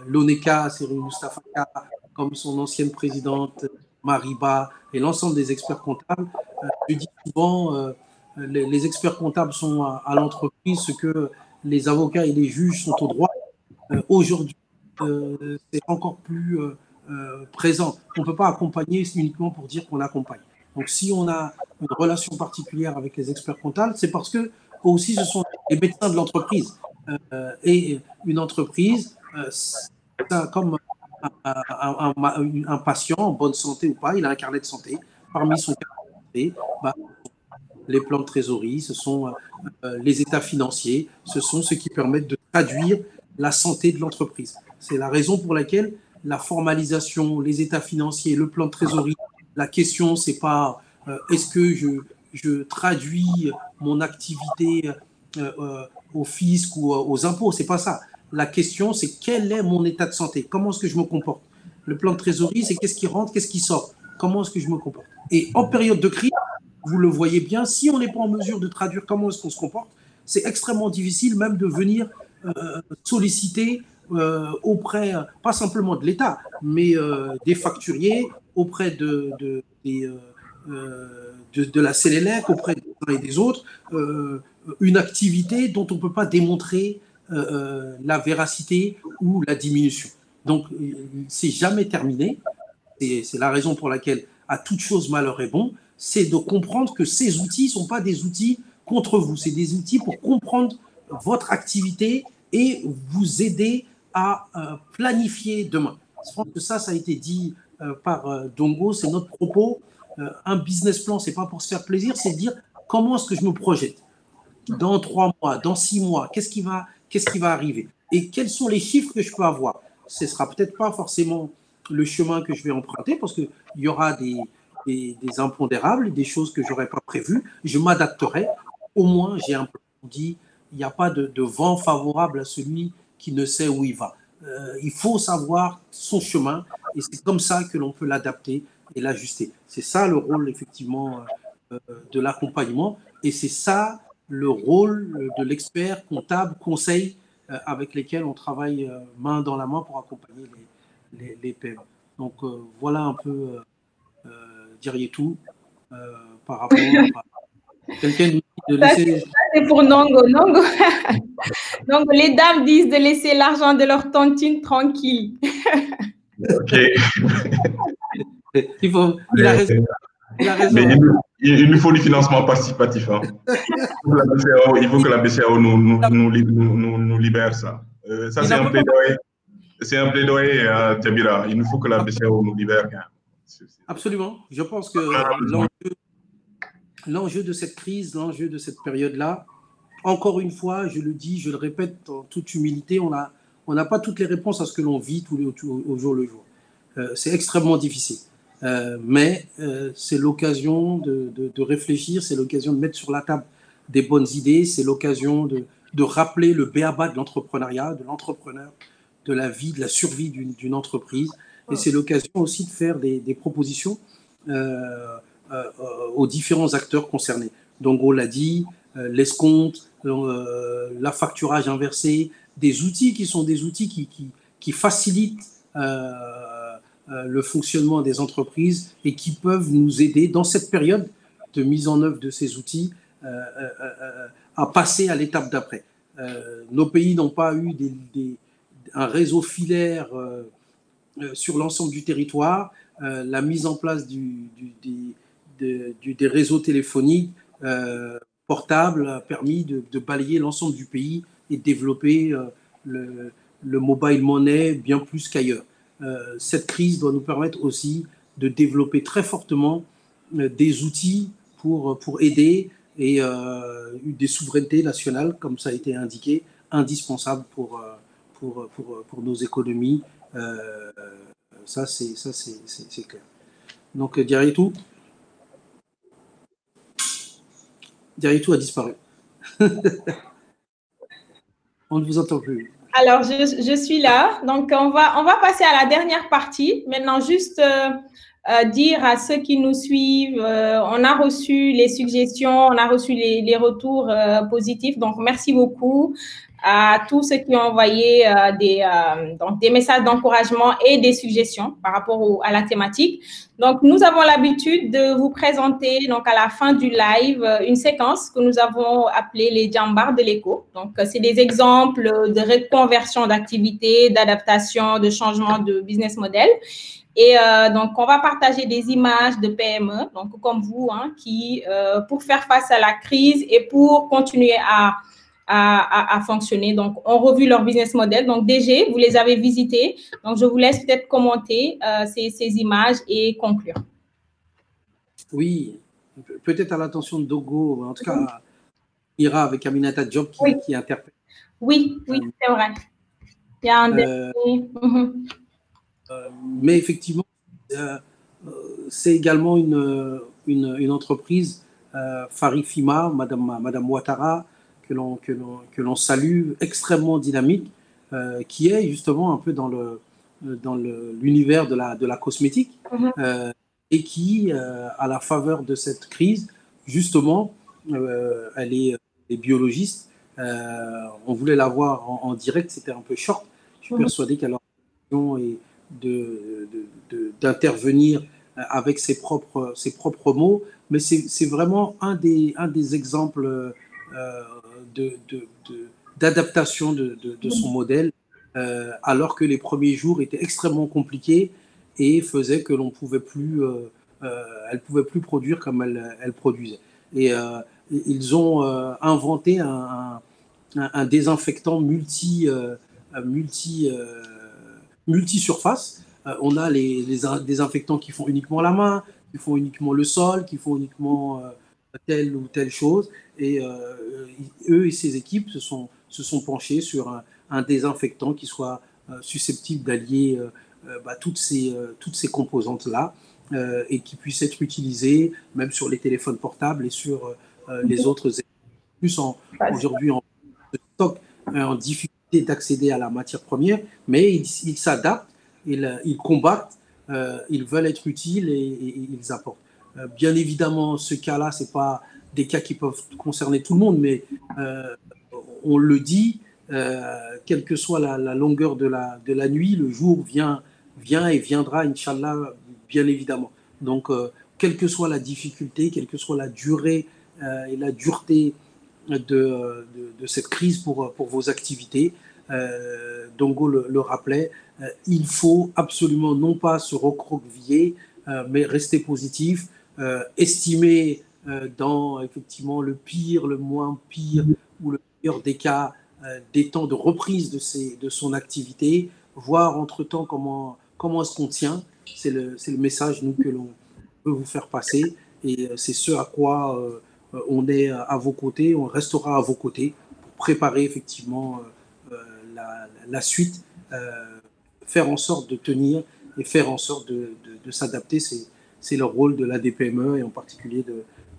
L'ONECA, Cyril Moustapha, comme son ancienne présidente, Mariba, et l'ensemble des experts comptables. Je dis souvent, les experts comptables sont à l'entreprise ce que les avocats et les juges sont au droit. Aujourd'hui, c'est encore plus présent. On ne peut pas accompagner uniquement pour dire qu'on accompagne. Donc, si on a une relation particulière avec les experts comptables, c'est parce que aussi ce sont les médecins de l'entreprise. Et une entreprise comme un patient en bonne santé ou pas, il a un carnet de santé. Parmi son carnet de santé, les plans de trésorerie, ce sont les états financiers, ce sont ceux qui permettent de traduire la santé de l'entreprise. C'est la raison pour laquelle la formalisation, les états financiers, le plan de trésorerie, la question, c'est pas est-ce que je traduis mon activité au fisc ou aux impôts, c'est pas ça. La question, c'est quel est mon état de santé? Comment est-ce que je me comporte? Le plan de trésorerie, c'est qu'est-ce qui rentre, qu'est-ce qui sort? Comment est-ce que je me comporte? Et en période de crise, vous le voyez bien, si on n'est pas en mesure de traduire comment est-ce qu'on se comporte, c'est extrêmement difficile même de venir solliciter auprès, pas simplement de l'État, mais des facturiers, auprès de la Sénélec, auprès des uns et des autres, une activité dont on ne peut pas démontrer la véracité ou la diminution. Donc, c'est jamais terminé. C'est la raison pour laquelle, à toute chose, malheur est bon. C'est de comprendre que ces outils ne sont pas des outils contre vous. C'est des outils pour comprendre votre activité et vous aider à planifier demain. Je pense que ça a été dit par Dongo, c'est notre propos. Un business plan, ce n'est pas pour se faire plaisir, c'est dire comment est-ce que je me projette dans 3 mois, dans 6 mois, qu'est-ce qui va arriver et quels sont les chiffres que je peux avoir. Ce ne sera peut-être pas forcément le chemin que je vais emprunter parce qu'il y aura des impondérables, des choses que je n'aurais pas prévues. Je m'adapterai. Au moins, j'ai un plan. On dit, il n'y a pas de vent favorable à celui qui ne sait où il va. Il faut savoir son chemin et c'est comme ça que l'on peut l'adapter et l'ajuster. C'est ça le rôle, effectivement, de l'accompagnement et c'est ça le rôle de l'expert comptable, conseil avec lesquels on travaille main dans la main pour accompagner les PME. Donc, voilà un peu, diriez tout, par rapport à quelqu'un de laisser... Ça, c'est pour Nongo. Donc, les dames disent de laisser l'argent de leur tontine tranquille. OK. Il a raison. Il a raison. Mais il nous faut du financement participatif. Hein. Il faut que la BCEAO nous libère ça. Ça, c'est un plaidoyer. C'est un plaidoyer, Djabira. Il nous faut que la BCEAO nous libère. Absolument. Je pense que l'enjeu de cette crise, l'enjeu de cette période-là, encore une fois, je le dis, je le répète en toute humilité, on n'a pas toutes les réponses à ce que l'on vit au jour le jour. C'est extrêmement difficile. Mais c'est l'occasion de réfléchir, c'est l'occasion de mettre sur la table des bonnes idées, c'est l'occasion de rappeler le b.a.-ba de l'entrepreneuriat, de l'entrepreneur, de la vie, de la survie d'une entreprise. Et c'est l'occasion aussi de faire des propositions aux différents acteurs concernés. Dongo l'a dit, l'escompte, l'affacturage inversé, des outils qui sont des outils qui facilitent le fonctionnement des entreprises et qui peuvent nous aider dans cette période de mise en œuvre de ces outils à passer à l'étape d'après. Nos pays n'ont pas eu un réseau filaire sur l'ensemble du territoire. La mise en place des réseaux téléphoniques portables a permis de balayer l'ensemble du pays et de développer le mobile money bien plus qu'ailleurs. Cette crise doit nous permettre aussi de développer très fortement des outils pour aider et des souverainetés nationales, comme ça a été indiqué, indispensables pour nos économies. Ça, c'est clair. Donc, Diaritou a disparu. On ne vous entend plus. Alors, je suis là. Donc, on va passer à la dernière partie. Maintenant, juste dire à ceux qui nous suivent, on a reçu les suggestions, on a reçu les retours positifs. Donc, merci beaucoup à tous ceux qui ont envoyé des messages d'encouragement et des suggestions par rapport à la thématique. Donc, nous avons l'habitude de vous présenter donc, à la fin du live une séquence que nous avons appelée les Djambars de l'écho. Donc, c'est des exemples de reconversion d'activités, d'adaptation, de changement de business model. Et donc, on va partager des images de PME, donc comme vous, qui, pour faire face à la crise et pour continuer à à fonctionner. Donc, ont revu leur business model. Donc, DG, vous les avez visités. Donc, je vous laisse peut-être commenter ces images et conclure. Oui, peut-être à l'attention de Dogo, en tout cas, Ira avec Aminata Diop qui interpelle. Oui, oui, c'est vrai. Il y a un mais effectivement, c'est également une entreprise, Farifima, Madame Ouattara, que l'on salue, extrêmement dynamique, qui est justement un peu dans l'univers de la cosmétique, et qui, à la faveur de cette crise, justement, elle est biologiste. On voulait la voir en direct, c'était un peu short. Je suis persuadé qu'elle aura d'intervenir avec ses propres mots, mais c'est vraiment un des exemples d'adaptation de son modèle, alors que les premiers jours étaient extrêmement compliqués et faisaient que l'on pouvait plus, elle pouvait plus produire comme elle produisait. Et ils ont inventé un désinfectant multi-surface. On a les désinfectants qui font uniquement la main, qui font uniquement le sol, qui font uniquement telle ou telle chose. Et eux et ces équipes se sont penchés sur un désinfectant qui soit susceptible d'allier toutes ces composantes-là, et qui puisse être utilisé même sur les téléphones portables et sur les autres. Plus aujourd'hui en stock, en difficulté d'accéder à la matière première, mais ils s'adaptent, ils combattent, ils veulent être utiles et ils apportent. Bien évidemment, ce cas-là, ce n'est pas des cas qui peuvent concerner tout le monde, mais on le dit, quelle que soit la longueur de la nuit, le jour vient et viendra, Inch'Allah, bien évidemment. Donc, quelle que soit la difficulté, quelle que soit la durée et la dureté de cette crise pour vos activités, Dongo le rappelait, il faut absolument non pas se recroqueviller, mais rester positif, estimer dans effectivement le pire, le moins pire ou le meilleur des cas, des temps de reprise de son activité, voir entre-temps comment est-ce qu'on tient. C'est le message nous que l'on peut vous faire passer, et c'est ce à quoi on est à vos côtés, on restera à vos côtés pour préparer effectivement la suite, faire en sorte de tenir et faire en sorte de s'adapter. C'est le rôle de la DPME et en particulier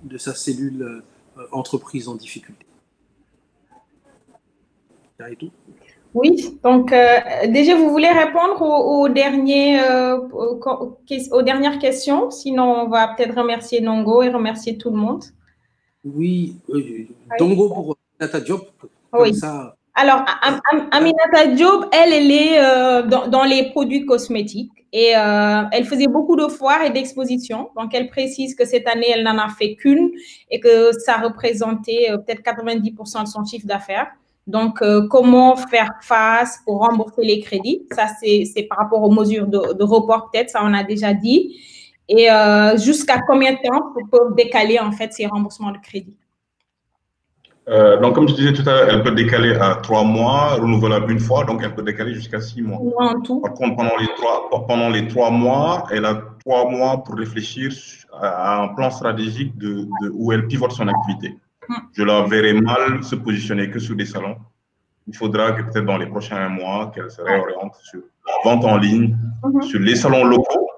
de sa cellule entreprise en difficulté. Et tout. Oui, donc déjà, vous voulez répondre aux dernières questions? Sinon, on va peut-être remercier Dongo et remercier tout le monde. Oui, Dongo pour Aminata Diop, comme ça. Alors, Aminata Diop, elle est dans les produits cosmétiques et elle faisait beaucoup de foires et d'expositions. Donc, elle précise que cette année, elle n'en a fait qu'une et que ça représentait peut-être 90% de son chiffre d'affaires. Donc, comment faire face pour rembourser les crédits? Ça, c'est par rapport aux mesures de report, peut-être, ça on a déjà dit. Et jusqu'à combien de temps peuvent décaler, en fait, ces remboursements de crédit? Donc, comme je disais tout à l'heure, elle peut décaler à 3 mois, renouvelable une fois, donc elle peut décaler jusqu'à 6 mois. En tout. Par contre, pendant les 3 mois, elle a 3 mois pour réfléchir à un plan stratégique où elle pivote son activité. Je la verrai mal se positionner que sur des salons. Il faudra que peut-être dans les prochains mois, qu'elle se réoriente sur la vente en ligne, sur les salons locaux.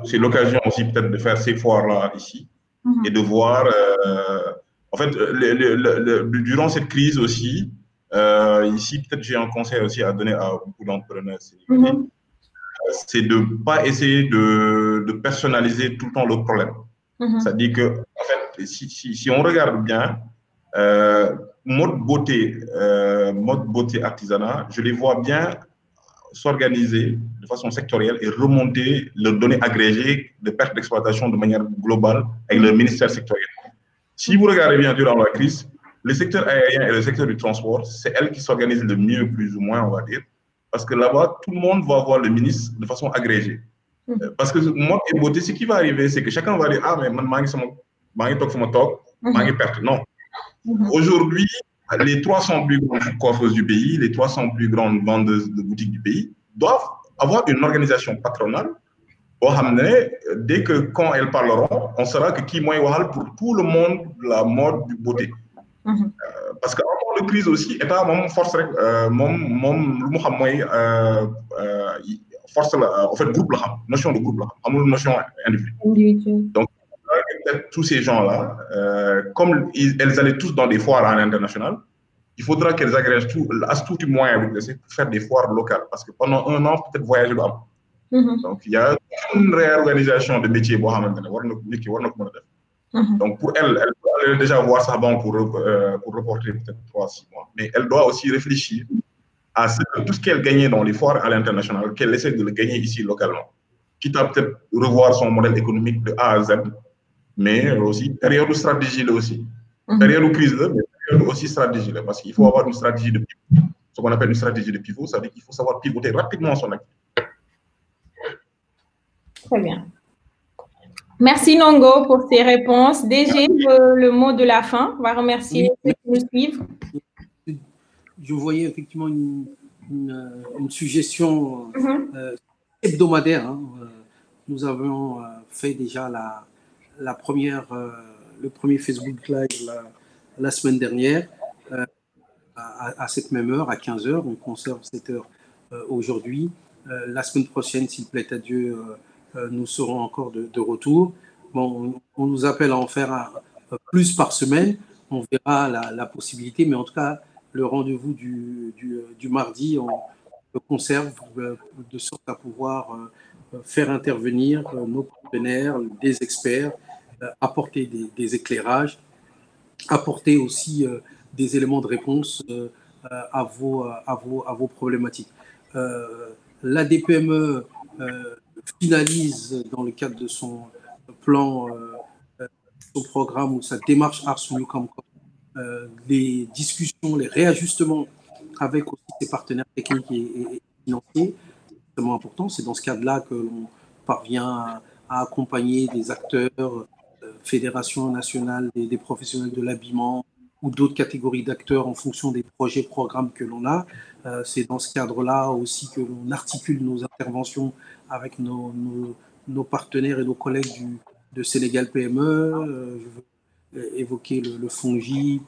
C'est l'occasion aussi peut-être de faire ces foires-là ici et de voir... en fait, durant cette crise aussi, ici, peut-être j'ai un conseil aussi à donner à beaucoup d'entrepreneurs. C'est de ne pas essayer de personnaliser tout le temps le problème. C'est-à-dire que, en fait, si on regarde bien, mode beauté artisanat, je les vois bien s'organiser de façon sectorielle et remonter leurs données agrégées de perte d'exploitation de manière globale avec le ministère sectoriel. Si vous regardez bien durant la crise, le secteur aérien et le secteur du transport, c'est elles qui s'organisent le mieux, plus ou moins, on va dire, parce que là-bas, tout le monde va voir le ministre de façon agrégée. Parce que mode et beauté, ce qui va arriver, c'est que chacun va dire « Ah, mais man, mangi tok sama tok, mangi perte ». Non. Aujourd'hui, les 300 plus grandes coiffeuses du pays, les 300 plus grandes vendeuses de boutiques du pays doivent avoir une organisation patronale. Dès que quand elles parleront, on saura que qui est pour tout le monde de la mode du beauté. Parce qu'en temps de crise aussi, l'État force force en fait groupe la notion de groupe la notion individuelle. Donc tous ces gens-là, comme elles allaient tous dans des foires à l'international, il faudra qu'elles agrègent tout du moyen pour faire des foires locales. Parce que pendant un an, peut-être voyager l'homme. Donc, il y a une réorganisation de métiers. Donc, pour elle doit déjà voir ça bon pour reporter peut-être 3-6 mois. Mais elle doit aussi réfléchir à tout ce qu'elle gagnait dans les foires à l'international, qu'elle essaie de le gagner ici localement. Quitte à peut-être revoir son modèle économique de A à Z, mais aussi période de stratégie là aussi. Période de crise là, mais période aussi stratégie là, parce qu'il faut avoir une stratégie de pivot. Ce qu'on appelle une stratégie de pivot, ça veut dire qu'il faut savoir pivoter rapidement son activité. Très bien. Merci Nongo pour ces réponses. DG, le mot de la fin. On va remercier ceux qui nous suivent. Je voyais effectivement une suggestion hebdomadaire. Hein. Nous avons fait déjà le premier Facebook Live la semaine dernière à cette même heure, à 15h. On conserve cette heure aujourd'hui. La semaine prochaine, s'il plaît à Dieu, nous serons encore de retour. Bon, on nous appelle à en faire plus par semaine. On verra la possibilité, mais en tout cas, le rendez-vous du mardi, on le conserve de sorte à pouvoir faire intervenir nos partenaires, des experts, apporter des éclairages, apporter aussi des éléments de réponse à vos problématiques. L'ADPME finalise dans le cadre de son plan, son programme ou sa démarche Ars Newcom, les discussions, les réajustements avec aussi ses partenaires techniques et financiers. C'est extrêmement important. C'est dans ce cadre-là que l'on parvient à accompagner des acteurs, Fédération nationale des professionnels de l'habillement ou d'autres catégories d'acteurs en fonction des projets, programmes que l'on a. C'est dans ce cadre-là aussi que l'on articule nos interventions avec nos partenaires et nos collègues de Sénégal PME. Je veux évoquer le FONGI,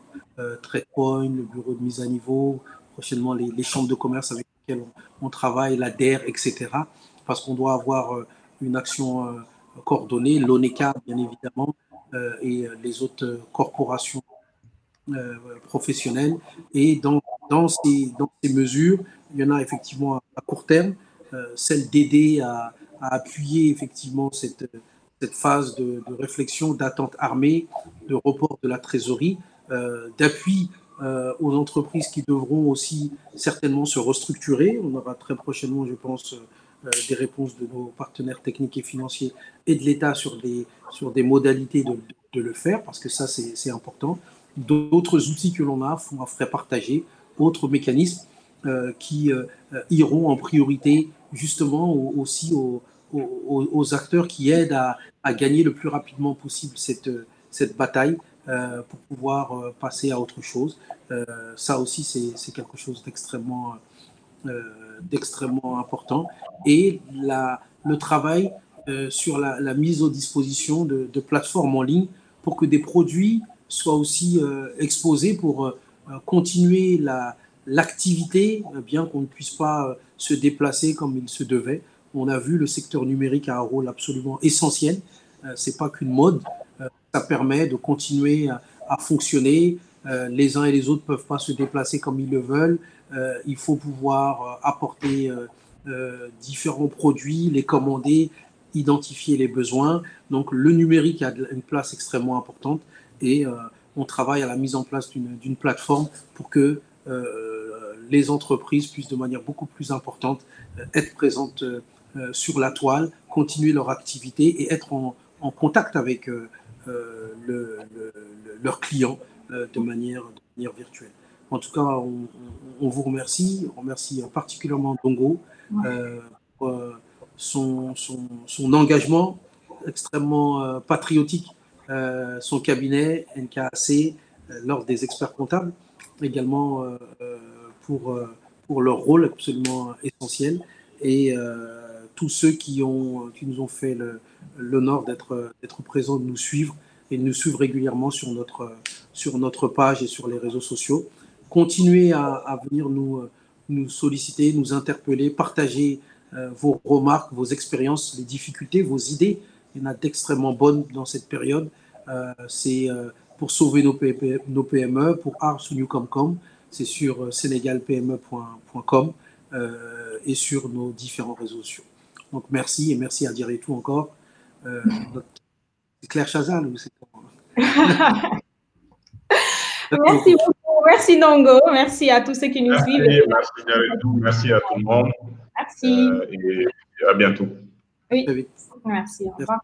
TradePoint, le bureau de mise à niveau, prochainement les chambres de commerce avec lesquelles on travaille, la DER, etc. Parce qu'on doit avoir une action coordonnée, l'ONECA bien évidemment, et les autres corporations professionnelles. Et dans ces mesures, il y en a effectivement à court terme, celle d'aider à appuyer effectivement cette phase de réflexion, d'attente armée, de report de la trésorerie, d'appui aux entreprises qui devront aussi certainement se restructurer. On aura très prochainement, je pense, des réponses de nos partenaires techniques et financiers et de l'État sur des modalités de le faire, parce que ça, c'est important. D'autres outils que l'on a feraient partager, autres mécanismes qui iront en priorité justement aussi aux acteurs qui aident à gagner le plus rapidement possible cette bataille pour pouvoir passer à autre chose. Ça aussi, c'est quelque chose d'extrêmement important. Et le travail sur la mise à disposition de plateformes en ligne pour que des produits soient aussi exposés pour continuer l'activité, bien qu'on ne puisse pas se déplacer comme il se devait. On a vu le secteur numérique a un rôle absolument essentiel. C'est pas qu'une mode. Ça permet de continuer à fonctionner. Les uns et les autres peuvent pas se déplacer comme ils le veulent. Il faut pouvoir apporter différents produits, les commander, identifier les besoins. Donc le numérique a une place extrêmement importante et on travaille à la mise en place d'une plateforme pour que les entreprises puissent de manière beaucoup plus importante être présentes sur la toile, continuer leur activité et être en contact avec leurs clients de manière virtuelle. En tout cas, on vous remercie. On remercie particulièrement Dongo pour son engagement extrêmement patriotique, son cabinet NKAC, l'Ordre des experts comptables, également pour leur rôle absolument essentiel, et tous ceux qui nous ont fait l'honneur d'être présents, de nous suivre et de nous suivre régulièrement sur notre page et sur les réseaux sociaux. Continuez à venir nous solliciter, nous interpeller, partager vos remarques, vos expériences, les difficultés, vos idées. Il y en a d'extrêmement bonnes dans cette période. C'est pour sauver nos PME, pour ars-newcomcom, c'est sur senegalpme.com et sur nos différents réseaux sociaux. Donc merci, et merci à Diretou encore. C'est Claire Chazal ou c'est Merci beaucoup, merci Nongo, merci à tous ceux qui nous suivent. Merci Diretou, merci à tout le monde. Merci. Et à bientôt. Oui, merci, au revoir.